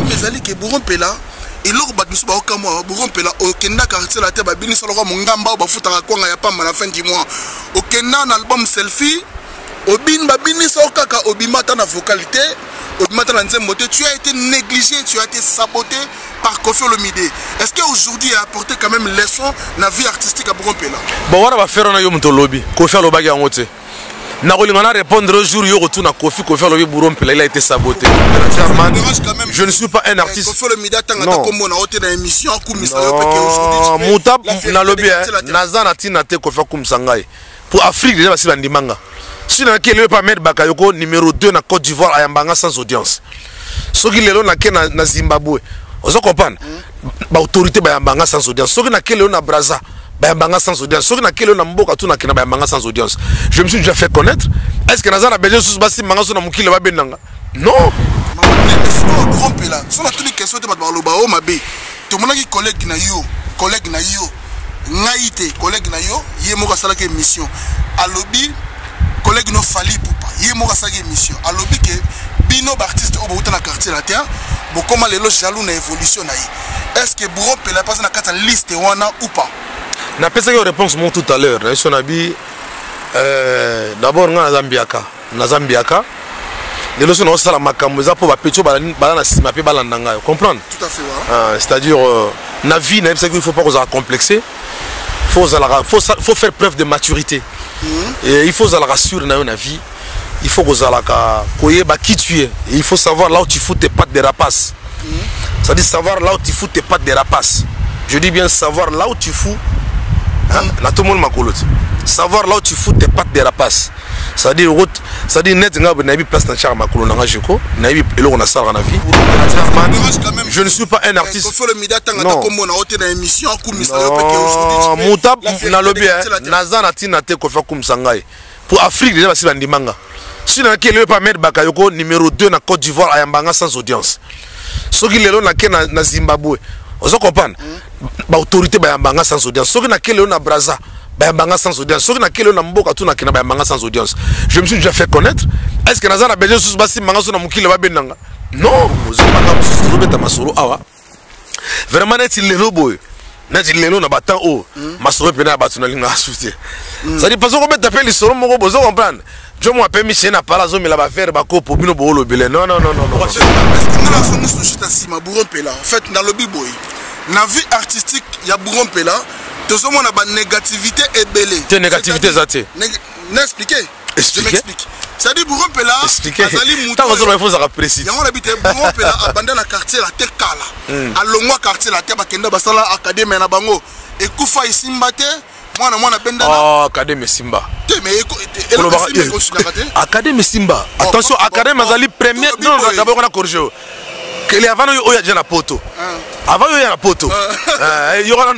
Mais allez que Bourrompela et l'autre batmusu ba okamo Bourrompela okenda quartier la terre ba bini solo mo ngamba ba futaka konga ya pamba la fin du mois okenda un album selfie obin ba bini so kaka obimata na vocalité obimata na nzembote tu as été négligé, tu as été saboté par Koffi Olomide. Est-ce qu'aujourd'hui il a apporté quand même leçon dans la vie artistique à Bourrompela? Bon on va faire on a yo mto lobby Koffi Olomide yango te. Na kolingana répondre au jour yo retourne à Koffi Olomide Bourrompela il a été saboté. Je ne suis pas un artiste. Non. Mouta na lobby nazana tina te Koffi kumsangai. Pour Afrique déjà basi bandimanga. Si na kele pas mettre Bakayoko numéro 2 na Côte d'Ivoire à Yambanga sans audience. Soki lelo na ke na Zimbabwe. Vous comprenez? Ba autorité ba Yambanga sans audience. Soki na kele na Brazza ba Yambanga sans audience. Soki na kele na Mboka tout na ke na ba Yambanga sans audience. Je me suis déjà fait connaître. Est-ce que nazana beje sous basi manga so na mukile ba benanga? Non. Bourrompela. Sur la toute question de Baloba o mabe. Tout le monde qui collègue na yo ngaite collègue na yo yemo ka sala ke mission. A lobby collègue no fali poupa yemo ka sala ke mission. A lobby ke bino artiste au bout na quartier la terre bo comment les loges jaloux na évolution na yi. Est-ce que Bourrompela passe na kata liste wana ou pas? Na pesa yo réponse mon tout à l'heure. Na so na bi d'abord nga na Zambiaka. Les leçons on sala makambo za po ba petio ba na sima pe balanda nga. Comprendre? Tout à fait voilà. C'est-à-dire na vie na il faut pas qu'on soit complexé. Faut faire preuve de maturité. Et il faut la rassurer dans la vie. Il faut que qui tu es. Et il faut savoir là où tu fous tes pattes de rapace. C'est-à-dire savoir là où tu fous tes pattes de rapace. Je dis bien savoir là où tu fous. Là tout le monde m'a collé. Savoir là où tu fous tes pattes de rapace. C'est-à-dire net nga place dans char ma kolona nga jeko na bi eloko na sala na vie. Je ne suis pas un artiste. Non. Mouta na lobby nazana tina te Koffi kumsangai. Pour Afrique déjà basi bandimanga. Si na kele pas mettre Bakayoko numéro 2 na Côte d'Ivoire à Yambanga sans audience. Soki lelo na ke na Zimbabwe. Vous comprenez? Ba autorité ba Yambanga sans audience. Soki na kele na Brazza Bayambanga sans audience. Soki na kele na Mboka tout na kena Bayambanga sans audience. Je me suis déjà fait connaître. Est-ce que nazana beje sous basi manga so na mukile ba benanga? Non, vous beta masoro awa. Vraiment net il lelo boy. Net il lelo na batan o. Masoro pena batu na linga assuté. Ça dit parce qu'on met taper les soro moko bozo comprendre. Je m'appelle permis chez na pala zo me la ba faire ba ko pour bino bolo belé. Non. Est-ce que nous la sommes sous ta sima Bourrompela. En fait dans le B-boy. La vie artistique il y a Bourrompela. Tout ce monde a une négativité et belée. Quelle négativité ça t'est? N'expliquez. Je m'explique. Ça dit Bourrompela. Expliquez. Tant que il faut ça précis. Il y a un habité Bourrompela abandonné la quartier la terre kala. À Longwa quartier la terre bakenda basala académie na bango. Et Koufa isimbate. Moi na benda. Oh académie Simba. Académie Simba. Attention académie Mazali première. Non d'abord on a corrigé. Que les avant yo ya déjà na poto. Avant yo ya na poto. Il y aura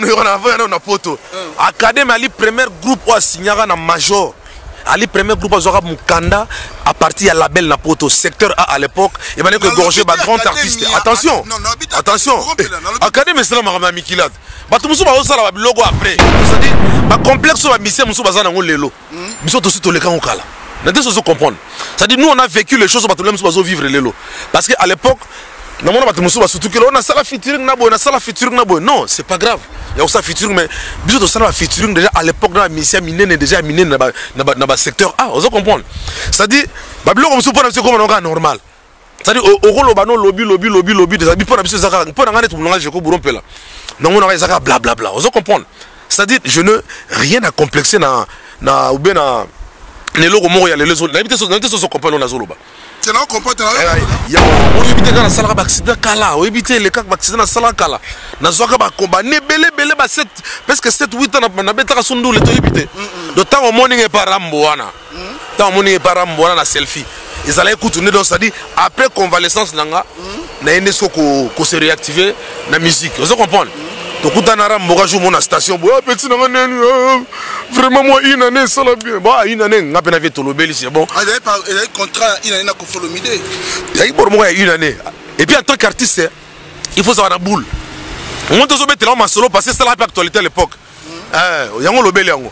na poto. Académie ali premier groupe ou signara na major. Ali premier groupe azora Mukanda à partir à label na poto secteur A à l'époque et ben que gorgé ba grand artiste. Attention. Attention. Académie c'est la mama Mikilat. Ba tout musu ba osala ba logo après. C'est-à-dire ba complexe ba mission musu bazana ngo lelo. Biso to suto le kan okala. N'était ce comprendre. C'est-à-dire nous on a vécu les choses ba tout musu bazo vivre lelo. Parce que à l'époque non, c'est pas grave. Il y a aussi featuring, mais bisous de ça, featuring déjà à l'époque dans la mission minée déjà minée dans le secteur A. Vous comprenez? C'est-à-dire, Babylone comme c'est comme un normal. C'est-à-dire, au rôle lobby des habits pour la mission Zaka, pour la tout le monde, je comprends Bourrompela. Non, on a Zaka blablabla. Vous comprenez? C'est-à-dire, je ne rien à complexer na ou bien na les logos Montréal, les autres. N'habitez sur son compagnon Nazoloba. C'est là qu'on peut te on évite dans la salle d'accident kala, on évite les cas d'accident dans la salle kala. Na zoka ba combat ne belé ba 7 parce que 7 8 ans na betaka sundu le to éviter. De temps au morning et parambo wana. Temps au morning et parambo wana na selfie. Ils allaient écouter donc ça dit après convalescence nanga na ende soko ko se réactiver na musique. Vous comprenez? Donc quand on a rambouragé mon station, petit vraiment moi une année ça la bien. Bah une année on a peine avec tout le bel c'est bon. Il y a un contrat une année na Koffi Olomide. Il y a pour moi une année. Et puis en tant qu'artiste, il faut savoir la boule. On monte au mettre là en solo parce que c'est la actualité à l'époque. Il y a un lobel yango.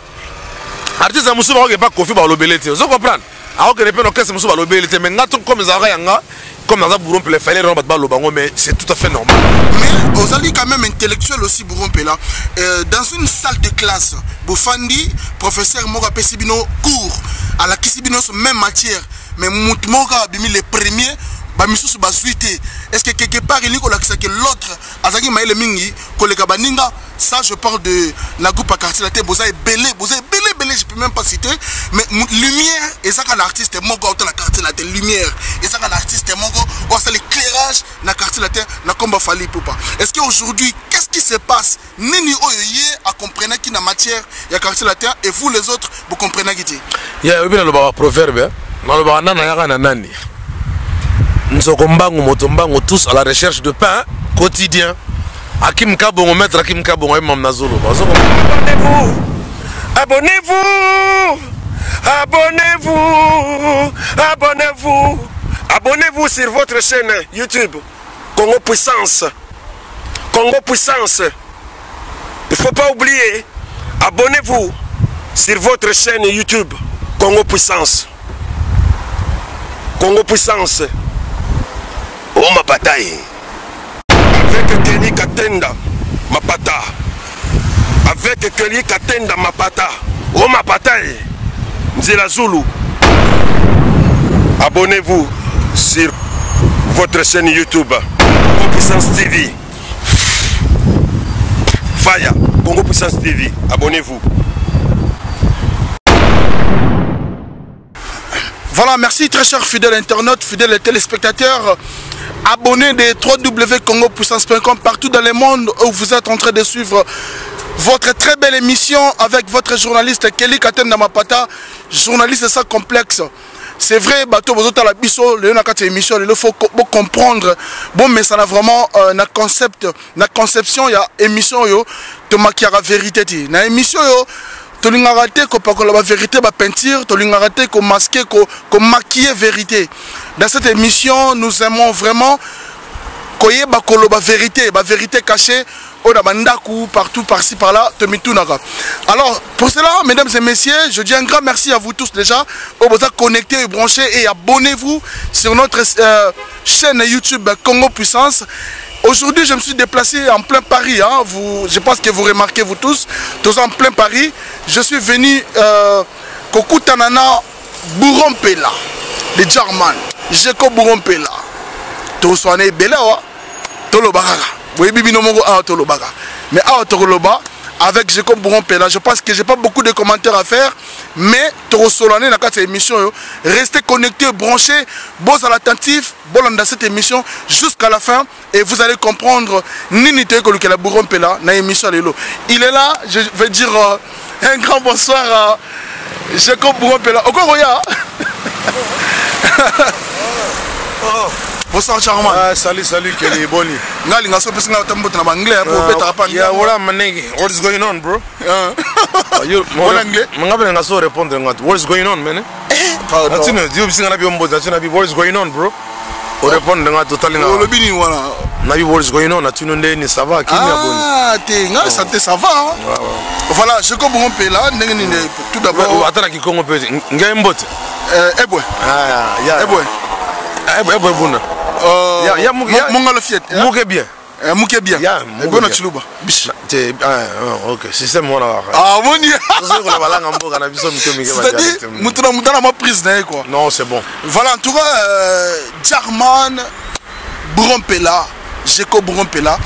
Artiste musu ba ko pas Koffi ba lobel te. Vous comprenez? alors que les peines orchestre musu balobe il était mais ngato comme zara yanga comme dans un bourron pour les faire les balobango mais c'est tout à fait normal. Mais aux alliés quand même intellectuel aussi bourron là dans une salle de classe Bofandi professeur Moga Pesibino cours à la Kisibino même matière mais Moutmoga bimi les premiers bamisusu basuité est-ce que quelque part il y a que l'autre azaki maïle mingi koleka baninga ça je parle de la groupe à quartier la tête boza belé je peux même pas citer mais lumière et ça quand l'artiste mongo autant la quartier la tête lumière et ça quand l'artiste mongo on ça l'éclairage na quartier la tête na combat fali popa est-ce que aujourd'hui qu'est-ce qui se passe nini oyoye à comprendre qui na matière ya quartier la terre et vous les autres vous comprenez qui dit ya obina lo ba proverbe na lo ba nana ya na nani Nsokombango motombango tous à la recherche de pain quotidien. Akim Kabongo maître Akim Kabongo Mam Nazolo. Abonnez-vous. Abonnez-vous. Abonnez-vous. Abonnez-vous. Abonnez-vous sur votre chaîne YouTube Congo Puissance. Congo Puissance. Il ne faut pas oublier. Abonnez-vous sur votre chaîne YouTube Congo Puissance. Congo Puissance. Oh ma bataille. Avec Kelly Katenda, ma pata. Avec Kelly Katenda, ma pata. Oh ma bataille. Nzela Zulu. Abonnez-vous sur votre chaîne YouTube Congo Puissance TV. Faya, Congo Puissance TV. Abonnez-vous. Voilà, merci très chers fidèles internautes, fidèles téléspectateurs, abonnés des www.congopuissance.com partout dans le monde où vous êtes en train de suivre votre très belle émission avec votre journaliste Kelly Katenda Mapata, journaliste sans complexe. C'est vrai, bateau bozota la biso, le nakati émission, il faut comprendre. Bon, mais ça a vraiment un concept, na conception, il y a émission yo, te maquillera vérité ti. Na émission yo. Tu as raté la vérité, la peinture, tu as raté qu'on masquer, qu'on maquiller vérité. Dans cette émission, nous aimons vraiment qu'on y ait la vérité cachée, partout, par-ci, par-là, alors, pour cela, mesdames et messieurs, je dis un grand merci à vous tous déjà. Vous êtes connectés, branchez et abonnez-vous sur notre chaîne YouTube Congo Puissance. Aujourd'hui, je me suis déplacé en plein Paris. Hein. Je pense que vous remarquez, vous tous en plein Paris. Je suis venu Kokutanana Bourrompela, le German. Jeko Bourrompela. Tosoane Bela, Tolobara. Oui, Bibino Mongo a Tolobara. Mais à Toloba, avec Jeko Bourrompela, je pense que je n'ai pas beaucoup de commentaires à faire. Mais Torosolane, dans cette émission, restez connectés, branchés, bon à l'attentif, bon dans cette émission jusqu'à la fin. Et vous allez comprendre Ninité que la Bourrompela, dans l'émission. Il est là, je vais dire un grand bonsoir à Jeko Bourrompela. Okoroya. Bonsoir Charman. Salut Kelly Boni. Ngali ngaso pesi nga tambo na anglais pour petra pa. Yeah, what up my nigga? What is going on, bro? You mon anglais? Mangabe ngaso répondre ngat. What is going on, man? Atino, dio bisinga na biombo, atino bi what is going on, bro? O répondre ngat totalement. Le bini wala. Na bi what is going on, atino ndeni ça va kimi aboni. Ah, te nga santé ça va. Voilà, je ko bon pe là, ndenge tout d'abord. Atana ki Congo pe. Nga mbote. Ebwe. Ah, ya. Ebwe. Ebwe buna. Ya Mongalo fiet. Mouke bien. Mouke bien. Ya, bona chiluba. OK, système wana. Ah, moni. C'est ko la balanga mboka na biso mito mike ba. C'est-à-dire mutuna ma prise na quoi. Non, c'est bon. Voilà, en tout cas German Bourrompela, Jeko Bourrompela.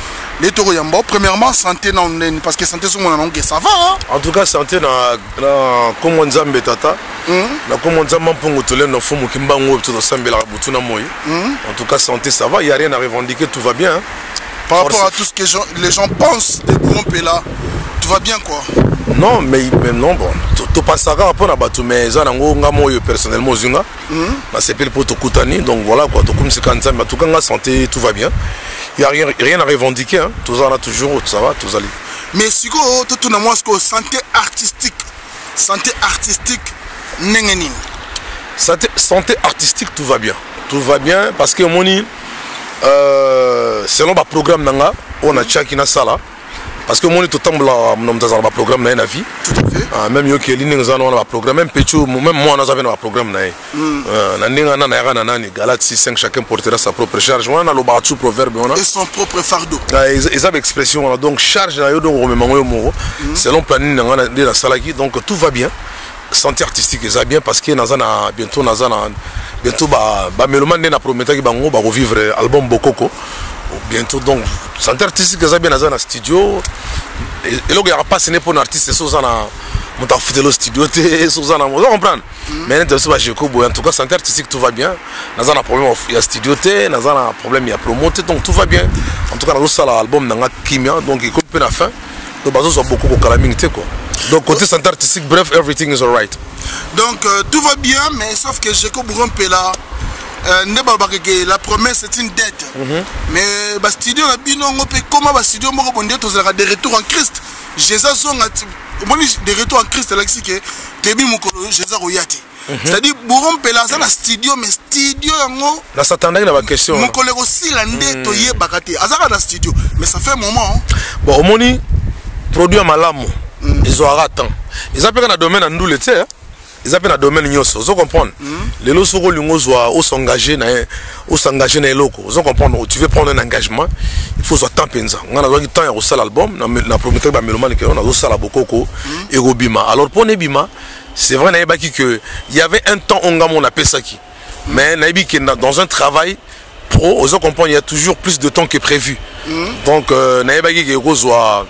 Les taureaux yambo, premièrement, santé non, parce que santé sur mon nom, ça va. Hein? En tout cas, santé na Congo Nzambe tata. Na Congo Nzambe pongo tole no fomu kimbango to sambela butuna moyi. En tout cas, santé ça va, il y a rien à revendiquer, tout va bien. Hein? Par rapport à tout ce que les gens pensent de Bourrompela, tout va bien quoi. Non, mais non bon, tu passes à rapport à bateau mais ça nango ngamo yo personnellement zunga. Na c'est pour to kutani donc voilà quoi, to comme c'est quand ça, en tout cas la santé tout va bien. Il n'y a rien à revendiquer, hein. Tout ça là toujours, ça va, tout allez. Mais si vous tout le monde santé artistique nengenin. Santé artistique tout va bien parce que moni selon le programme nanga on a chaki na sala parce que moi tout temps là mon programme na vie tout à fait même yo qui ligne nous avons un programme même Pecho même moi nous avons un programme na ndinga na ya na nani Galates 6:5 chacun portera sa propre charge on a le batu proverbe on a et son propre fardeau ils avaient expression donc charge na yo donc on me yo moro selon planning na de la salaki donc tout va bien santé artistique ça bien parce que nazana bientôt ba melomane na promettre ki bango ba revivre album Bokoko bientôt donc santé artistique ça bien nazana studio et là il y a pas ce n'est pour un artiste c'est ça na monta foutre le studio te ça na on comprendre mais c'est pas Jeko boy en tout cas santé artistique tout va bien nazana problème il y a studio te nazana problème il y a promoter donc tout va bien en tout cas dans ça l'album na kimia donc il coupe la fin donc bazo so beaucoup ko kalaming te quoi. Donc côté santé artistique, bref, everything is alright. Donc tout va bien, mais sauf que Jeko Bourgompela, la promesse c'est une dette. Mais le studio comment le studio de retour en Christ. Jésus de retour en Christ, c'est-à-dire Bourgompela c'est un studio, mais studio là s'attendait à la question. Mon collègue aussi l'andé toyé bakate. Azara dans studio, mais ça fait un moment. Bon, au moni produit à Malamu. Ils ont raté. Ils appellent dans le domaine en doule, ils appellent dans le domaine nyos. Vous comprenez? Les lots sont s'engager dans les locaux. Vous comprenez? Tu veux prendre un engagement, il faut soit temps pensa. On a besoin de temps pour l'album. On a promis que Mélomane que on a besoin de Bokoko et Robima. Alors pour Nebima, c'est vrai qu'il y avait un temps on a appelé ça qui. Mais Nabi qui dans un travail pro, vous comprenez? Il y a toujours plus de temps que prévu. Donc Nabi qui soit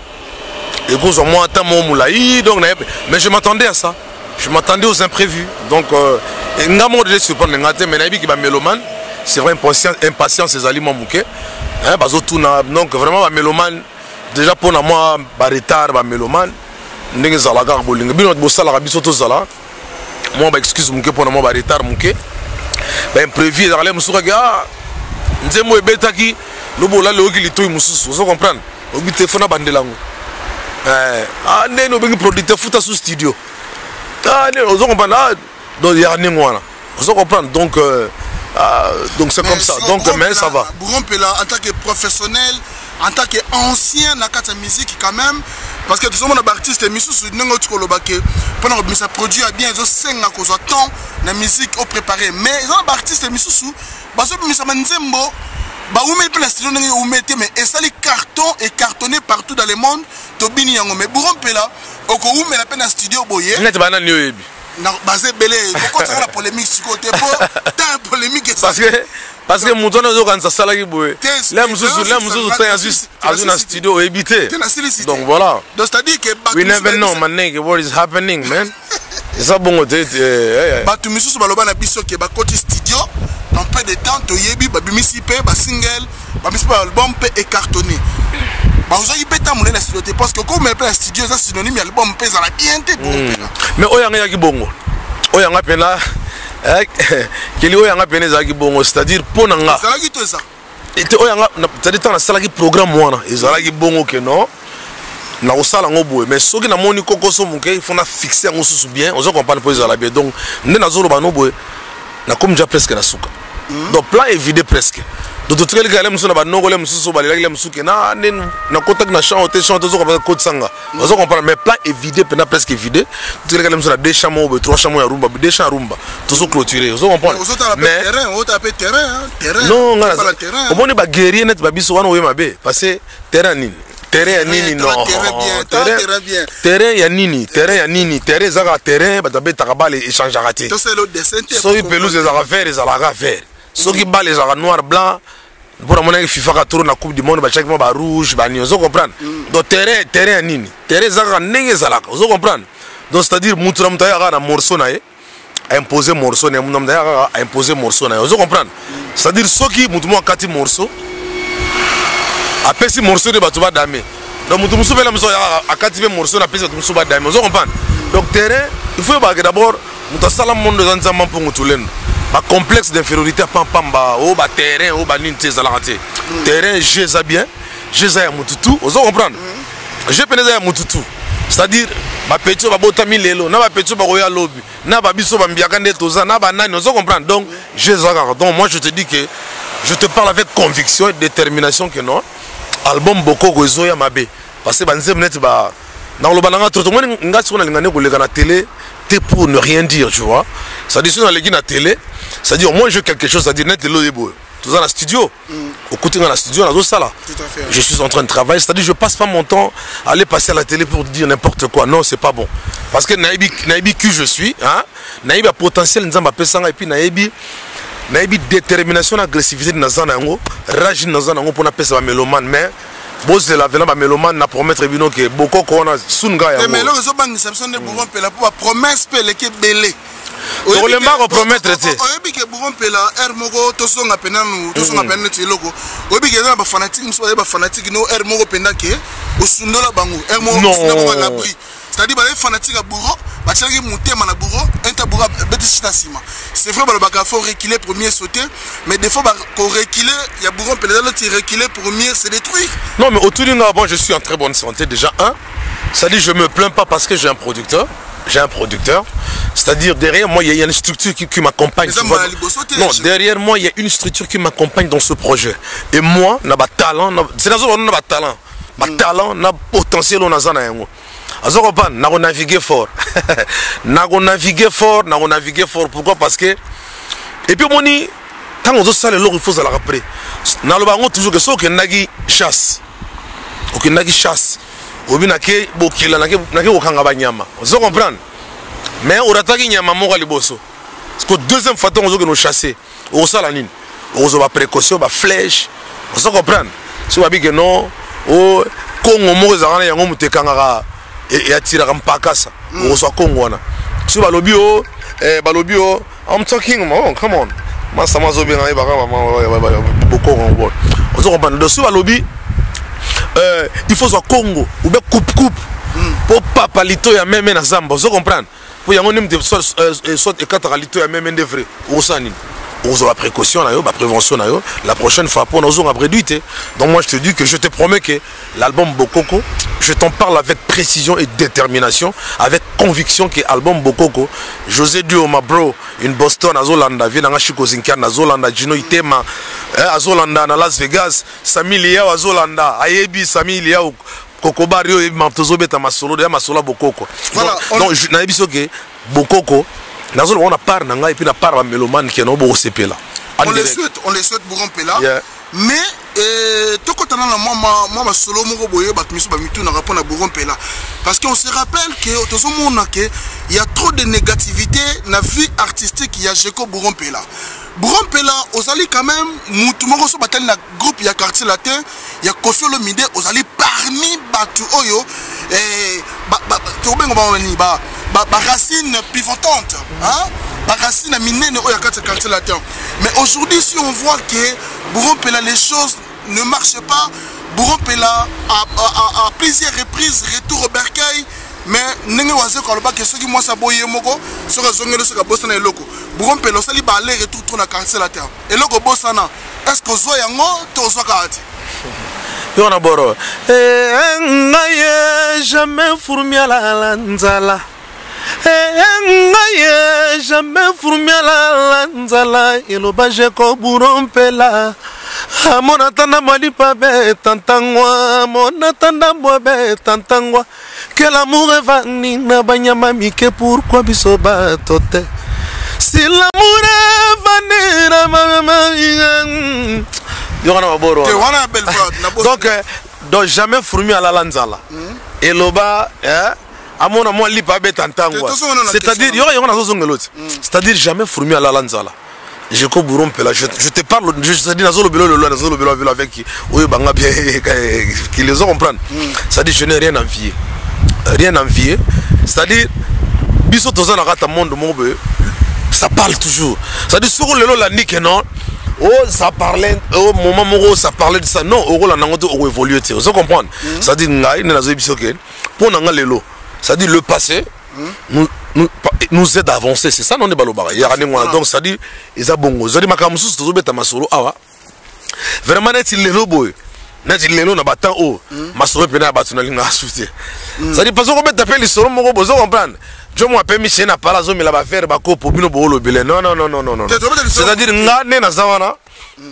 et que moi donc mais je m'attendais à ça, je m'attendais aux imprévus donc de surprendre mais qui mélomane c'est vrai impatience ces aliments mouké donc vraiment mélomane déjà pour moi retard mélomane ndenge zala gar bolinga bino bosala biso to zala moi excuse mouké pour moi retard mouké imprévu dans les musuka ga nzembo ebetaki lobola le okili to mususu vous comprenez obi téléphone bandelango ah nee no bengi producteur futa sous studio ah nee on comprend donc il y a rien on comprend donc c'est comme ça donc mais ça va Bourgompela en tant que professionnel en tant qu'ancien na kata musique quand même parce que tout le monde a artiste misusu nengo tkolobake pendant que ça produit bien ils ont 5 à cause temps na musique au préparé mais ils ont artiste misusu baso bimisa manzembo bah où met la studio où mettez mais et ça les cartons et cartonné partout dans le monde tobini yango mais Bourgompela oko où met la peine à studio boyer net banane yoyebi na basé belé pourquoi ça la polémique sur côté pour tant polémique parce que mouton ozo kanza sala ki boye là mususu t'as juste azuna studio éviter donc voilà donc c'est-à-dire que we never know man nigga what is happening man ça bon bah tu mususu baloba na biso ke ba côté studio en peu de temps toyebi babimisi pe ba single babimisi pa album pe écartonné bah vous avez pété mon la studio parce que comme la studio ça synonyme album pe ça la bien te mais oyanga yaki bongo oyanga pena keli oyanga pena zaki bongo c'est-à-dire ponanga ça la ki to ça et oyanga c'est-à-dire tant la salaki programme wana ezalaki bongo que non na osala ngoboe mais soki na moni kokoso muke il faut na fixer ngo susu bien on se comprend pour ezala bien donc nde na zolo bano boye na comme déjà presque na suka donc plan est vidé presque donc tout cas les gars musu na banoko les musu so balila les musu ke na kota na chanter zo ko kota sanga on se comprend mais plan est vidé pendant presque vidé tout les gars musu na deux chambres ou trois chambres ya rumba deux chambres rumba tout so clôturer on se comprend mais on tape terrain non on boni ba guerrier net ba biso wana oye mabe parce que terrain nini terrain nini non terrain ya nini terrain zaka terrain batabe takabale échange raté so i pelouse zaka vert so ki bale zaka noir blanc pour la monnaie FIFA ka tourner na coupe du monde ba chaque mois ba rouge ba nio zo comprendre donc terrain nini terrain zaka ndenge zalaka zo comprendre donc c'est à dire mutura mutaya na morceau na ye a imposer morceau na mutaya a imposer morceau na ye zo comprendre c'est à dire soki mutumo kati morceau apesi morceau de batuba dame donc mutu musubela muso a katibe morceau na pesi muso ba dame vous comprenez donc terrain il faut ba d'abord mutasala monde dans nzamba pour mutulendo ba complexe d'infériorité pamba o ba terrain o ba ninte zalate terrain jeza bien jeza ya mututu vous comprenez je peneza ya mututu c'est-à-dire ba petit ba botami lelo na ba petit ba koya lobi na ba biso ba mbiaka ndetoza na ba nani vous comprenez donc jeza donc moi je te dis que je te parle avec conviction et détermination que non album Bokoko ezoya mabe parce que banzem net ba dans le bananga trop moi nga sona lingane ko leka na télé t'es pour ne rien dire, tu vois. Ça dit sur la légui na télé, ça dit au moins je quelque chose, ça dit net lo yebo. Tout ça dans le studio. Au côté dans la studio dans ça là. Tout à fait. Je suis en train de travailler, c'est-à-dire je passe pas mon temps à aller passer à la télé pour dire n'importe quoi. Non, c'est pas bon. Parce que naïbi qui je suis, hein, naïbi a potentiel nzamba pesanga et puis naïbi détermination, agressivité dans zana ngo, rage dans zana ngo pour na pesa ba mélomane mais boss de la vela ba mélomane na promettre bino que beaucoup qu'on a sunga ya. Mais là ils ont pas une exception de Bourron Pela pour promesse pe les belé. Pour le maro promettre te. Oyebi ke Bourron Pela air moko to songa penanu, to songa penanu ti loko. Oyebi ke na ba fanatique, muso ba fanatique no air moko penake o sundola bango. Air moko sundola l'abri. C'est-à-dire que les fanatiques à Bourreau, ils monter à Bourreau, c'est vrai qu'il faut reculer pour mieux sauter, mais des fois, pour reculer, il y a Bourreau, reculer pour mieux se détruire. Non, mais autour du Nord, je suis en très bonne santé déjà. C'est-à-dire que je ne me plains pas parce que j'ai un producteur. C'est-à-dire derrière moi, il y a une structure qui m'accompagne. Non, derrière moi, il y a une structure qui m'accompagne dans ce projet. Et moi, j'ai un talent. C'est dans un talent. Un talent, un potentiel. Azokopan, n'a navigué fort. N'a navigué fort. Pourquoi? Parce que et puis moni quand on doit le log il faut ça la après. N'a le bango toujours que ça que nagi chasse. OK nagi chasse. Obina ke bokila nake okanga banyama. Vous comprenez? Mais on attaque nyama moko liboso. Parce que deuxième fois on doit nous chasser. On ça la nine. On va précaution, ba flèche. Vous comprenez? Si on dit que non, oh Congo moko zana yango mutekanga et attire un pakasa on soit congona tu balobi I'm talking man come on masa mazobi na ibaka beaucoup on se comprend dessus balobi il faut soit Congo ou bien coupe pour papa lito ya même na zamba on comprend pour yango nim de soit et quatre lito ya même de vrai ou ça ni on a la précaution, la prévention, la prochaine fois pour nous on réduite. Donc moi je te dis que je te promets que l'album Bokoko, je t'en parle avec précision et détermination, avec conviction que l'album Bokoko, José Dio ma bro, une Boston à Zolanda, Vienna Chico Zinkan à Zolanda, Gino Itema à Zolanda à Las Vegas, Sami Lia à Zolanda, Ayebi Sami Lia Koko Barrio et Mantozo Beta Masolo, de Masola Bokoko. Voilà. Donc je n'ai pas dit Bokoko. On a part et puis on a part à mélomane qui est au CP là. On les souhaite Bourron Pela. Mais tout quand on a moi solo mon boye batmiso bamitu na rapport à Bourron Pela parce qu'on se rappelle que tout le monde que il y a trop de négativité dans la vie artistique il y a Jeko Bourron Pela. Bourron Pela osali quand même mutu moko so batel na groupe il y a quartier latin il y a Kofi Olomide osali parmi batu oyo to bengo ba racine pivotante hein ba racine minene oyo quartier latin. Mais aujourd'hui si on voit que Bourron Pela les choses ne marchent pas, Bourron Pela à plusieurs reprises retour au bercail. Mais n'engue waze ko loba que ceux qui moi ça boye moko sur zongelo sur bossa na eloko Bourron Pela sali ba aller retour tourna quartier la terre eloko bossa na est-ce que zo yango to zo kati yo na boro ngaye jamais fourmi à la nzala ngaye jamais fourmi à la nzala eloba Jeko Bourron Pela monatanda malipa be tantangwa monatanda bobe tantangwa que l'amour est venu na banyama mike pourquoi biso batote si l'amour est venu na mama yona boro donc jamais fourmi à la lanzala et loba amona mo lipa be tantangwa c'est-à-dire yona zozongelot c'est-à-dire jamais fourmi à la lanzala. Jeko Bourron Pela, je te parle, je te dis, avec qui, oui, qui les ont comprendre. C'est-à-dire, je n'ai rien envié. Rien envié. C'est-à-dire, biso toza na rata monde mobe, ça parle toujours. C'est-à-dire, sur le lot la nique, non? Oh, ça parlait, au moment où ça parlait de ça, non, au rôle en anglais, au évolué, tu sais, comprendre. C'est-à-dire, pour n'anga le lot, c'est-à-dire, le passé, nous aide à avancer, c'est ça non est balobara. Donc ça dit ils a bongo. Ça dit makamusu tozo beta masolo awa. Vraiment net il le boy. Net il le na batan o. Masolo pena batuna linga souté. Ça dit parce qu'on met taper les solo moko bozo comprendre. Je moi permis chez na pala zo mi la ba faire ba ko po bino bolo bele. Non. C'est-à-dire ngane na zawana.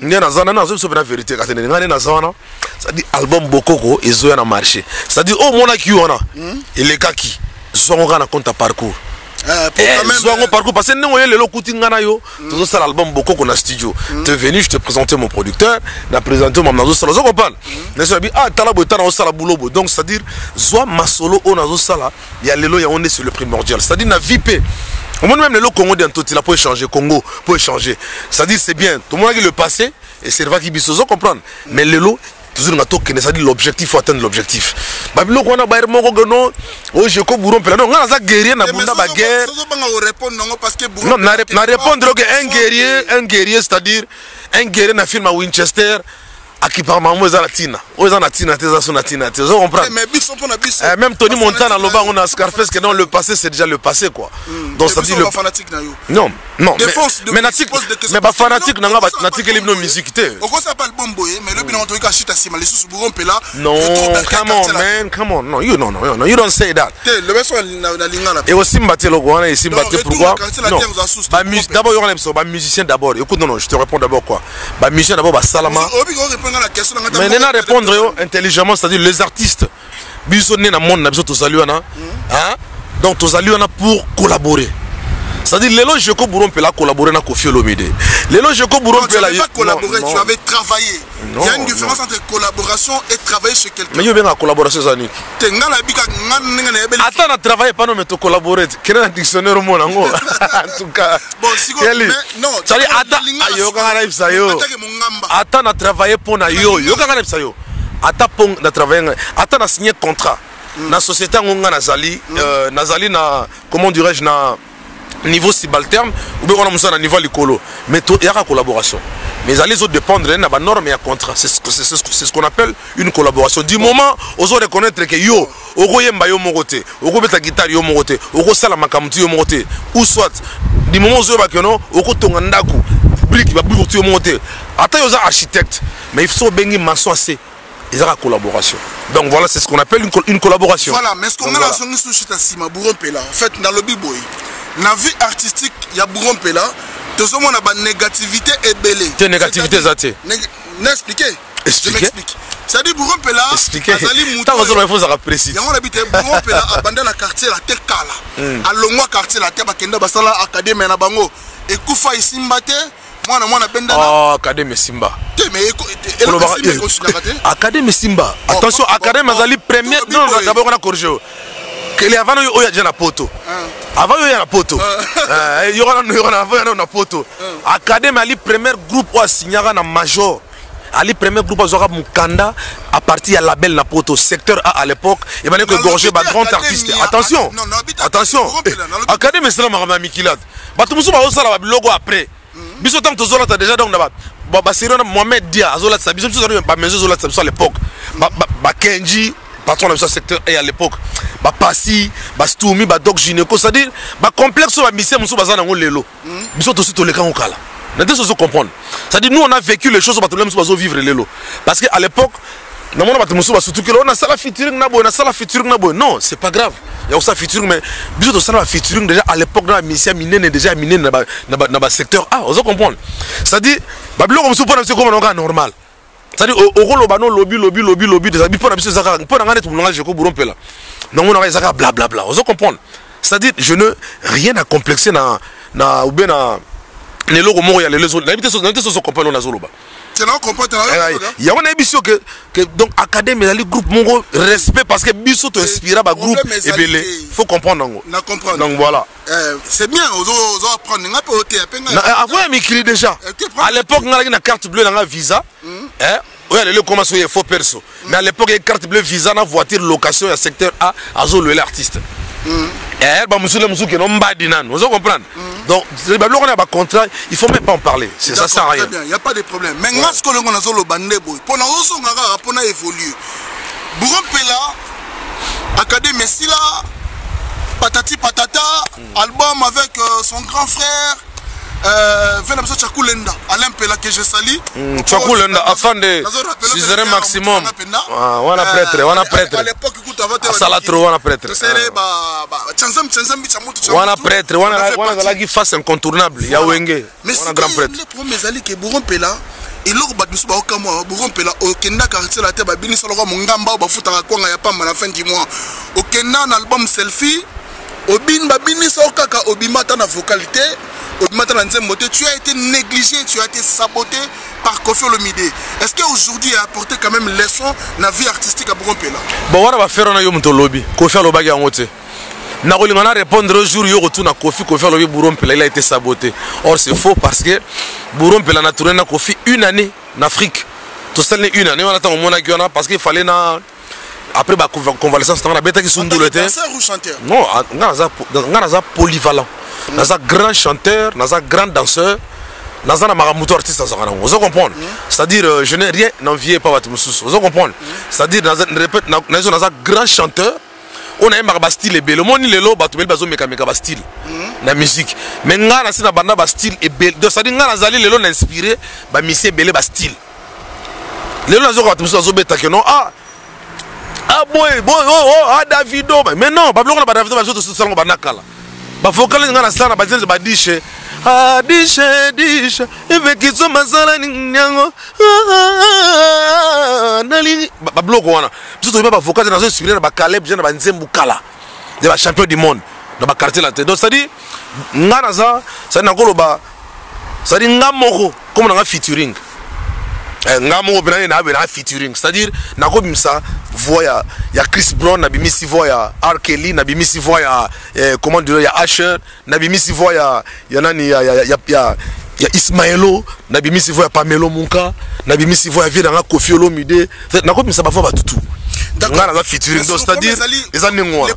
Ngane na zawana na zo so na vérité ka tene ngane na zawana. c'est-à-dire album Bokoko et Zoya na marché. C'est-à-dire oh mon qui on a il est kaki zonga na compte parcours. Zonga parcours parce que nous le lokuti ngana yo tout ça l'album Bokoko na studio. Tu es venu, je te présentais mon producteur, na présenté mon nazo sala zo comprendre. N'est-ce pas ah tala bo tana sala boulot donc c'est-à-dire Zoa masolo on nazo sala il y a lelo ya on est sur le primordial. C'est-à-dire na VIP au moins même le Congo d'un tout il a pour échanger Congo pour échanger. C'est-à-dire c'est bien tout le monde qui le passé et c'est vrai qu'il biso comprendre mais lelo toujours na to kene c'est-à-dire l'objectif faut atteindre l'objectif. Babilo ko na ba moko gono o je ko buron pela non ngana za guerrier na bunda ba guerre. Non na répondre que un guerrier c'est-à-dire un guerrier na film à Winchester akipama moza latina oza na tina teza so na tina teza on comprend même Tony Montana loba on a Scarface que non le passé c'est déjà le passé quoi donc ça dit le fanatique na yo non mais natique mais ba fanatique nanga ba natique libno musique té oko ça pas album boye mais le bino to ka chita sima les sous buron pela non come on no you don't say that le beso na lingana et aussi mbaté logo on a ici mbaté pourquoi non ba musique d'abord on aime ça ba musicien d'abord écoute non je te réponds d'abord quoi ba musicien d'abord ba salama. Mais n'est pas répondre intelligemment, c'est-à-dire les artistes. Bisonné na monde na biso tozaluana, hein? Donc tozaluana pour collaborer. C'est-à-dire les loges que Bourron peut la collaborer na Koffi Olomide. Les loges que Bourron peut la collaborer, tu avais travaillé. Il y a une différence entre collaboration et travailler chez quelqu'un. Mais il y a bien la collaboration Zanik. Attends, on travaille pas non mais tu collaborer. Quel est le dictionnaire au monde en tout cas. Bon, si non, c'est-à-dire attends, on a travaillé pour na yo. Yo kana ça yo. Attends, on a travaillé. Attends, on a signé contrat. Na société ngonga nazali na comment dirais-je na niveau subalterne ou bien on a un niveau likolo mais il y a une collaboration mais les autres dépendent de la norme et un contrat c'est ce qu'on appelle une collaboration du moment aux autres reconnaître que yo oko yemba yo mokote oko beta guitare yo mokote oko sala makamti yo mokote ou soit du moment où ba keno oko tonga ndaku brique ba brique yo mokote ata yo za architecte mais il faut bengi maçon assez ils ont la collaboration. Donc voilà, c'est ce qu'on appelle une collaboration. Voilà, mais ce qu'on a dans son histoire, c'est Bourron Pela. En fait, dans le B-boy, dans la vie artistique, il y a Bourron Pela. Tout le monde a une négativité et belée. Quelle négativité ça t'est? N'expliquez. Je m'explique. C'est-à-dire Bourron Pela, expliquez. Tant que vous avez précis. Il y a un habité Bourron Pela, abandonné le quartier, la terre Kala. À Longwa quartier, la terre Bakenda Basala, Académie na Bango. Et Koufa ici Mbate. Académie Simba. Académie Simba. Attention, Académie Mazali première. Non, d'abord on a corrigé. Que avant il y a déjà la poto. Avant il y a la poto. Il y aura une poto. Académie Ali premier groupe au signara na major. Ali premier groupe à Mukanda à partir de la label na poto secteur A à l'époque et maintenant que gorgé ba grand artiste. Attention. Attention. Académie c'est la marama Mikilat. Batumusu ba osala ba logo après. Biso tant tozola ta déjà donc ba Sirona Mohamed Dia azola sa biso ba maison zola sa à l'époque ba Kenji patron de ce secteur et à l'époque ba Passi ba Stoumi ba Doc Gynéco c'est-à-dire ba complexe ba mission musu bazana ngo lelo biso to sito le kan okala na deux choses comprendre c'est-à-dire nous on a vécu les choses ba to musu bazo vivre lelo parce que à l'époque na mona ba musu ba surtout que on a sala featuring na boy na sala featuring na boy non c'est pas grave il y a aussi featuring mais biso to sala featuring déjà à l'époque dans la mission minene déjà minene na ba secteur A on comprendre c'est-à-dire ba bilo comme support c'est comme on normal c'est-à-dire au rôle bano lobby des habits pour biso zaka pour ngane tout ngane je ko Bourron Pela non on a zaka bla bla bla on comprendre c'est-à-dire je ne rien à complexer na ou bien na les logos mo ya les autres n'habiter so comprendre na zoloba c'est là qu'on comprend il y a un biso que donc académie les groupe mongo respect parce que biso to inspira ba groupe et belé faut comprendre ngo na comprendre donc voilà c'est bien on apprendre nga pe oté penga avant il m'écrit déjà à l'époque on a une carte bleue dans la visa ouais le commence il faut perso mais à l'époque il carte bleue visa na voiture location à secteur A azo le l'artiste bah monsieur qui non badinan vous comprenez donc on a un contrat il faut même pas en parler c'est ça sert à rien il y a pas de problème mais moi ce que l'on a zolo bande boy pour na évoluer Bourron Pela Académie Sila patati patata album avec son grand frère Venamso Chakulenda Alain Pela que je salue Chakulenda afin de 6 heures maximum on a prêtre à l'époque écoute avant Salatro on a prêtre on a prêtre on a la face incontournable ya wenge on a grand prêtre le problème est que Bourron Pela eloko bato mosusu baokamwa borompela okenda quartier la te babinisa lokwa mongamba bafutaka kwanga ya pamba na fin du mois okenda na album selfie babinisa okaka obimata na vocalité obimata na nzembo te tu as été négligé tu as été saboté par Koffi Olomide. Est-ce qu'aujourd'hui a apporté quand même leçon dans la vie artistique à borompela bon wana bafere na yo moto lobi Koffi alobaki yango te nakolinga na répondre un jour yo retourna Koffi alobi borompela il a été saboté. Or c'est faux parce que borompela na tourné na Koffi une année en Afrique tout ça une année on attend au monde parce qu'il fallait na après ba convalescence on a bêta qui sont double était danseur ou chanteur non ngana polyvalent naza grand chanteur naza grand danseur naza na maramuto artiste ça vous comprendre c'est-à-dire je n'ai rien envié pas votre mususu vous comprendre c'est-à-dire répète naza grand chanteur on a un ba style et bel moni lelo bato bel bazo meka ba style na musique mais ngana sina banda ba style et bel donc c'est-à-dire ngana zali lelo na inspiré ba monsieur belé ba style lelo nazo bato mususu azo beta que non ah boy ah Davido mais non ba bloko na ba Davido ba zo salongo ba nakala ba vocal ngana sana ba zenze ba dishe ah dishe evekizo mazala ninyango nali ba bloko wana tout ba vocal na zo inspiré na ba Caleb na ba nzembu kala de ba champion du monde na ba quartier la tête donc ça dit ngana ça na koloba ça dit ngamoko comme na featuring ngamo bina na be na featuring c'est-à-dire nako bimsa voix ya Chris Brown na bimisi voix ya R. Kelly na bimisi voix ya comment dire ya Usher na bimisi voix ya nani ya Ismaelo na bimisi voix ya Pamelo Munka na bimisi voix ya Vida nga Koffi Olomide nako bimsa ba voix ba tutu ngana za featuring donc c'est-à-dire les années moi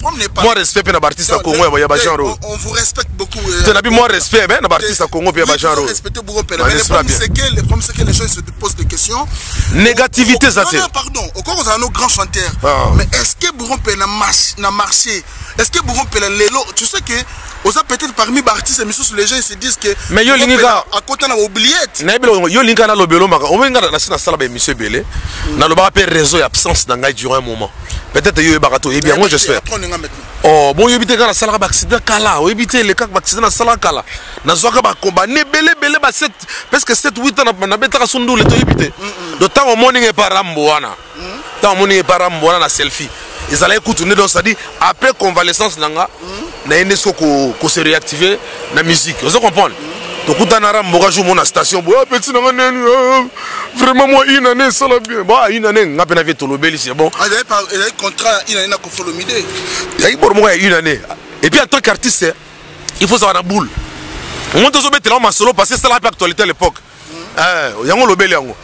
respect na artiste Congo ya ba genre on vous respecte beaucoup tu n'as moi respect na artiste Congo ya ba genre respecter borompela mais le problème c'est que les gens se posent des questions négativité ça c'est pardon encore on a nos grands chanteurs mais est-ce que borompela na marché est-ce que borompela lelo tu sais que on a peut-être parmi les artistes les gens se disent que mais yo linga à côté na oublié na bilo yo linga na lobelo maka o menga na sina sala ba monsieur Belé na loba pe réseau et absence dans ngai durant un moment peut-être yo barato et bien moi j'espère oh bon yo bité na sala ba accident kala o bité le cas ba accident na sala kala na zoka ba combat ne belé ba 7 parce que 7 8 ans na beta sundu le to bité d'autant au morning et parambo wana tant morning et parambo wana na selfie ils allaient écouter donc ça dit après convalescence nanga na ene soko ko se réactiver na musique vous comprenez donc quand on a rambo jour mon station petit nanga vraiment moi une année ça la bien bah une année ngapé na veto lobeli c'est bon il y a contrat une année na Koffi Olomide il y a pour moi une année et puis en tant qu'artiste il faut savoir la boule on monte au mettre là en solo parce que c'est la actualité à l'époque yango lobeli yango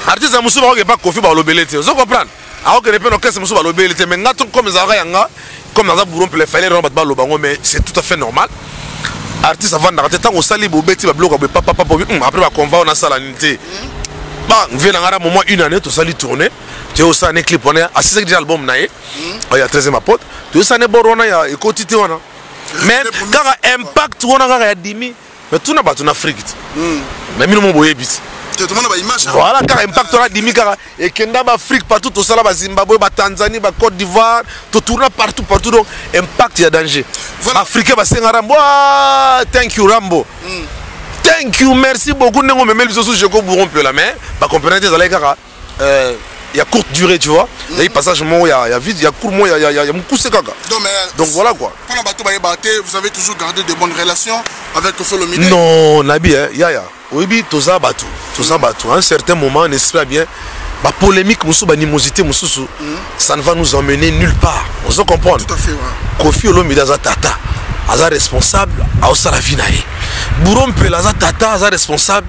artiste musu ba pas Koffi ba lobeli vous comprenez alors que les gens qui sont sur le BLT, mais comme ils ont comme dans un bourron pour les faire les mais c'est tout à fait normal. Artiste avant d'arrêter tant au sali bobeti ba bloc papa après va conva on a ça la unité. Bah vient dans un moment une année tout ça li tourner. Tu as aussi un clip on est à 6 album naé. Il y a 13e pote. Tu as ça ne borona ya écotité on a. Mais quand impact on a ya dimi mais tout n'a pas tout en Afrique. Mais minimum boye bit. Voilà, car impact aura dimi car et Kenda Afrique partout tout ça là Zimbabwe, Tanzanie, Côte d'Ivoire, tout tourne partout donc impact il y a danger. Africain va senga Rambo. Thank you Rambo. Thank you, merci beaucoup nengo memel biso je ko bourompe la mais pas comprendre des allez car il y a courte durée tu vois. Il y a passage il y a vite, il y a court il y a beaucoup c'est caca. Donc voilà quoi. Pendant bateau vous avez toujours gardé de bonnes relations avec Koffi Olomide. Non, Nabi ya. Oui, tout ça bateau. À un certain moment, n'est-ce pas bien, la polémique, la animosité, ça ne va nous emmener nulle part. Vous comprenez? Tout à fait, ouais. Koffi Olomide est tata, est responsable, à la vie naïe. Borompela est tata, est responsable.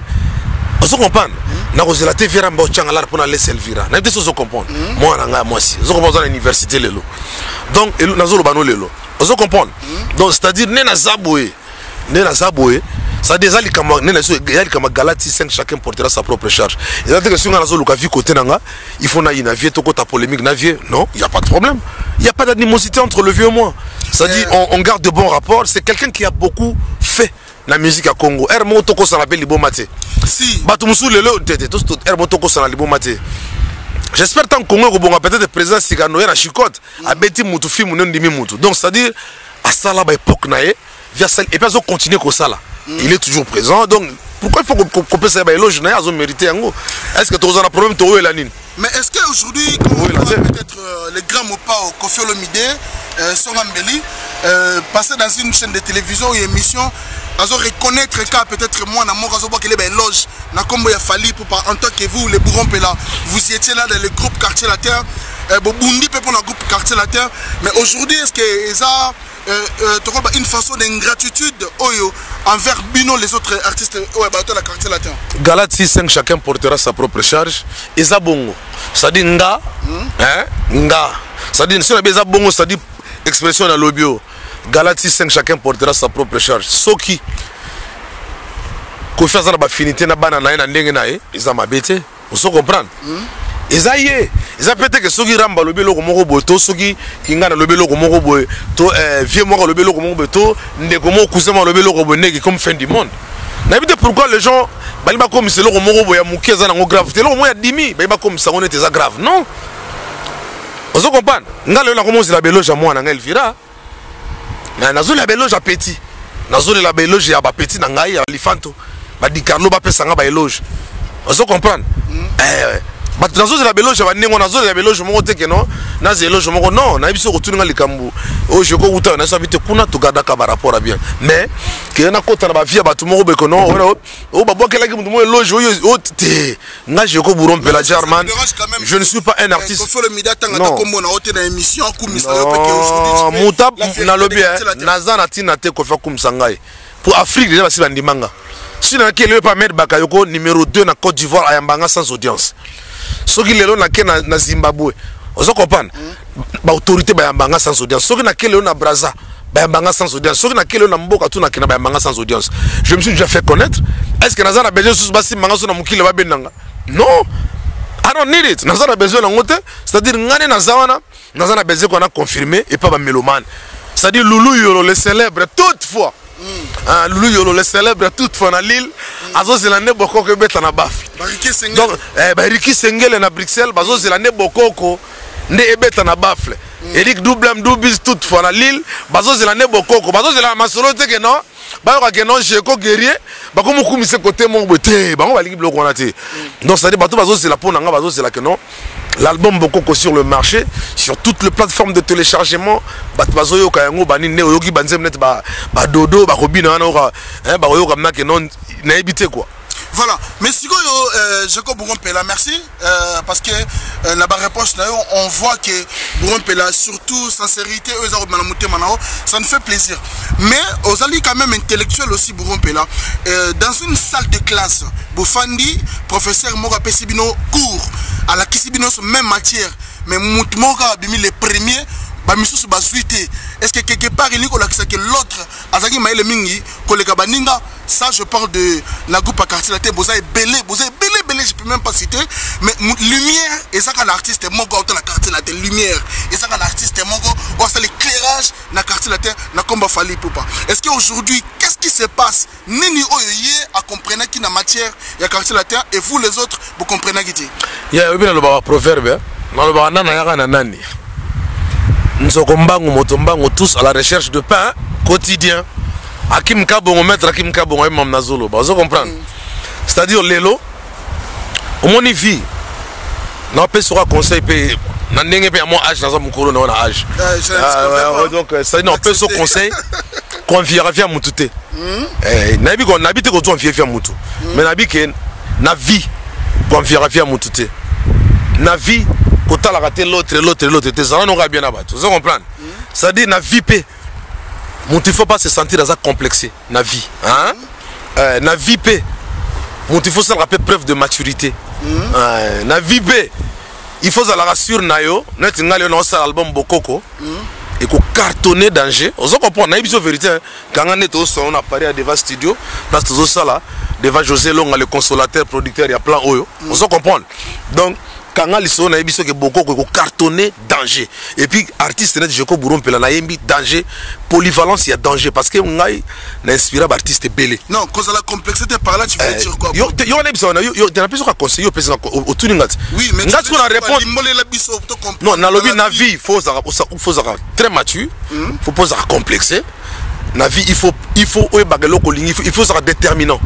Vous comprenez? Nous avons été faire un bon changalar pour aller Elvira. Nous avons compris. Moi, aussi. Nous avons à l'université lelo. Donc, nous avons bano lelo. Vous comprenez? Donc, c'est-à-dire, nous avons ça déjà les comme Galati 5 chacun portera sa propre charge. Et là que si on a la vie côté nanga, il faut naïna vie to ta polémique navier. Non, il y a pas de problème. Il y a pas d'animosité entre le vieux et moi. Ça dit on garde de bons rapports, c'est quelqu'un qui a beaucoup fait la musique à Congo. Hermo toko ça l'appelle Libomate. Si Batumusu lelo tout Hermo toko ça Libomate. J'espère tant Congo ko bonga peut-être président Sigano na Chicote a beti mutu film non dimi mutu. Donc ça dit à ça là ba époque naé via ça et puis on continue comme ça là. Il est toujours présent donc pourquoi il faut qu'on puisse avoir éloge na azo mériter yango? Est-ce que tu as un problème to la nine? Mais est-ce qu'aujourd'hui, peut-être les grands Mopao, Kofi Olomide, Songambeli, passer dans une chaîne de télévision ou une émission, ils reconnaître que peut-être moi, qu'il y a des loges, en tant que vous, les bourrons là, vous étiez là dans le groupe Quartier Latin, Bundi peut prendre le groupe Quartier Latin, mais aujourd'hui, est-ce que ça une façon d'ingratitude envers Bino, les autres artistes de la Quartier Latin? Galati 5, chacun portera sa propre charge. Et ça bongo. Ça dit nga, nga. Ça dit, si on a besoin bongo, ça dit expression dans l'obio. Galati 5, chacun portera sa propre charge. Soki, qu'on fasse une affinité na banana na ndenge na ils ont ma bête. Vous se comprendre? Ils ont peut-être que ceux qui ramba le bélo comme roboto, ceux qui ngana le bélo comme roboto, vieux moi le bélo comme roboto, ne comme cousin le bélo comme nègre comme fin du monde. N'habite pourquoi les gens, bah comme c'est le comme roboto ya mukeza na grave, c'est le moins dimi, bah comme ça on était ça grave, non? Vous se comprendre? Ngala la commence la béloge à moi na Elvira. Na nazo la béloge à petit, nazo la béloge ya ba petit na ngai ya lifanto, ba di Carlo ba pesa nga ba éloge. Vous se comprendre? But nazo la beloge ba nengo nazo la beloge moko teke non na zeloge moko non na biso ko tuninga likambu o jeko uta na sabite kuna to gada ka ba rapport bien mais ke na kota na ba via batu moko be ko non o ba bokela ki mutu mo eloge o te nga jeko buron pela German. Je ne suis pas un artiste. Non muta na lobby naza na tina te ko fa kumsangai pour Afrique déjà basi bandimanga si na kele pas mettre Bakayoko numéro 2 na Côte d'Ivoire ayambanga sans audience. Ce qui est là na Zimbabwe, vous comprenez? L'autorité bayambanga sans audience. Ce qui est là na Brazza, bayambanga sans audience. Ce qui est là na Mboka tout na kina bayambanga sans audience. Je me suis déjà fait connaître. Est-ce que naza na besoin sous basi manga so na mukile ba benanga? Non. I don't need it. Naza na besoin na ngote, c'est-à-dire ngane naza wana, naza na besoin qu'on a confirmé et pas ba mélomane. C'est-à-dire Loulou Yolo le célèbre toutefois. Loulou Yolo le célèbre toutefois na Lille. Azo zelane boko ke beta na bafle. Donc Bariki Sengele na Bruxelles, bazo zelane boko ko nde ebeta na bafle. Eric Doublem Doubiz toutefois na Lille, bazo zelane boko ko bazo zelane masolo te que non. Ba ko ke non Jeko guerrier, ba ko mukumise côté mon boté, ba on va liki bloko na te. Donc ça dit bato bazo zela pona nga bazo zela que non. L'album Bokoko sur le marché, sur toutes les plateformes de téléchargement, bazo yo kayango bani ne yoki banzem net ba dodo ba robina na ora ba yo kamna que non na éviter quoi. Voilà, mais si Jacob Bourgompela, merci parce que la réponse on voit que Bourgompela, surtout sincérité, ça nous fait plaisir. Mais aux alliés quand même intellectuels aussi Bourgompela, dans une salle de classe, Boufandi, professeur Moga Pessibino cours à la Kissibino même matière, mais Moutmoga Bimi les premiers. Est-ce que quelque part il y a que l'autre Azaki Maïle Mingi, collègue Baninga, ça je parle de la groupe à quartier latin, vous avez belé, je peux même pas citer, mais lumière, et ça quand l'artiste est mongo dans la quartier latin, lumière, et ça quand l'artiste est mongo, c'est l'éclairage dans la quartier latin, n'a combat fallu pour pas. Est-ce qu'aujourd'hui, qu'est-ce qui se passe? Nini oyoye à comprendre qui na matière, il y a quartier latin, et vous les autres, vous comprenez qui dit? Il y a un proverbe, dans le banana nani. Nous sommes tous à la recherche de pain quotidien. Akim Kabongo, maître Akim Kabongo, Mam Nazolo. Vous comprenez? C'est-à-dire, Lélo, au moins, il vit. N'a pas sur un conseil, n'a pas mon âge, dans mon couronne, on a âge. Donc, c'est-à-dire, on peut sur conseil, qu'on vient à Moutouté. Nabi, qu'on habite, qu'on vient à Moutou. Mais Nabi, n'a vie, qu'on vient à Moutouté. Na vie, quand tu as raté l'autre, ça n'aura bien abattu. Vous comprenez? Ça dit, na vie, il ne faut pas se sentir dans un complexé. Na vie. Na vie, il faut se rappeler preuve de maturité. Na vie, il faut se rassurer. Nous avons un album Bokoko. Et qu'on cartonne danger. Vous comprenez? On a vérité. Quand on a parlé à Deva Studio, place de ça là, Deva José Longa, le consolateur, producteur, il y a plein Oyo. Vous comprenez? Donc, quand on a dit que beaucoup cartonné danger et puis artiste net Jacob Bourgompela na yembi danger polyvalence il y a danger parce que on a inspiré artiste belé non cause la complexité par là tu veux dire quoi yo on a besoin yo t'as plus quoi conseiller au tuningat oui mais tu qu'on répond non na lobby na vie faut très mature faut pas complexer na vie il faut il faut ça déterminant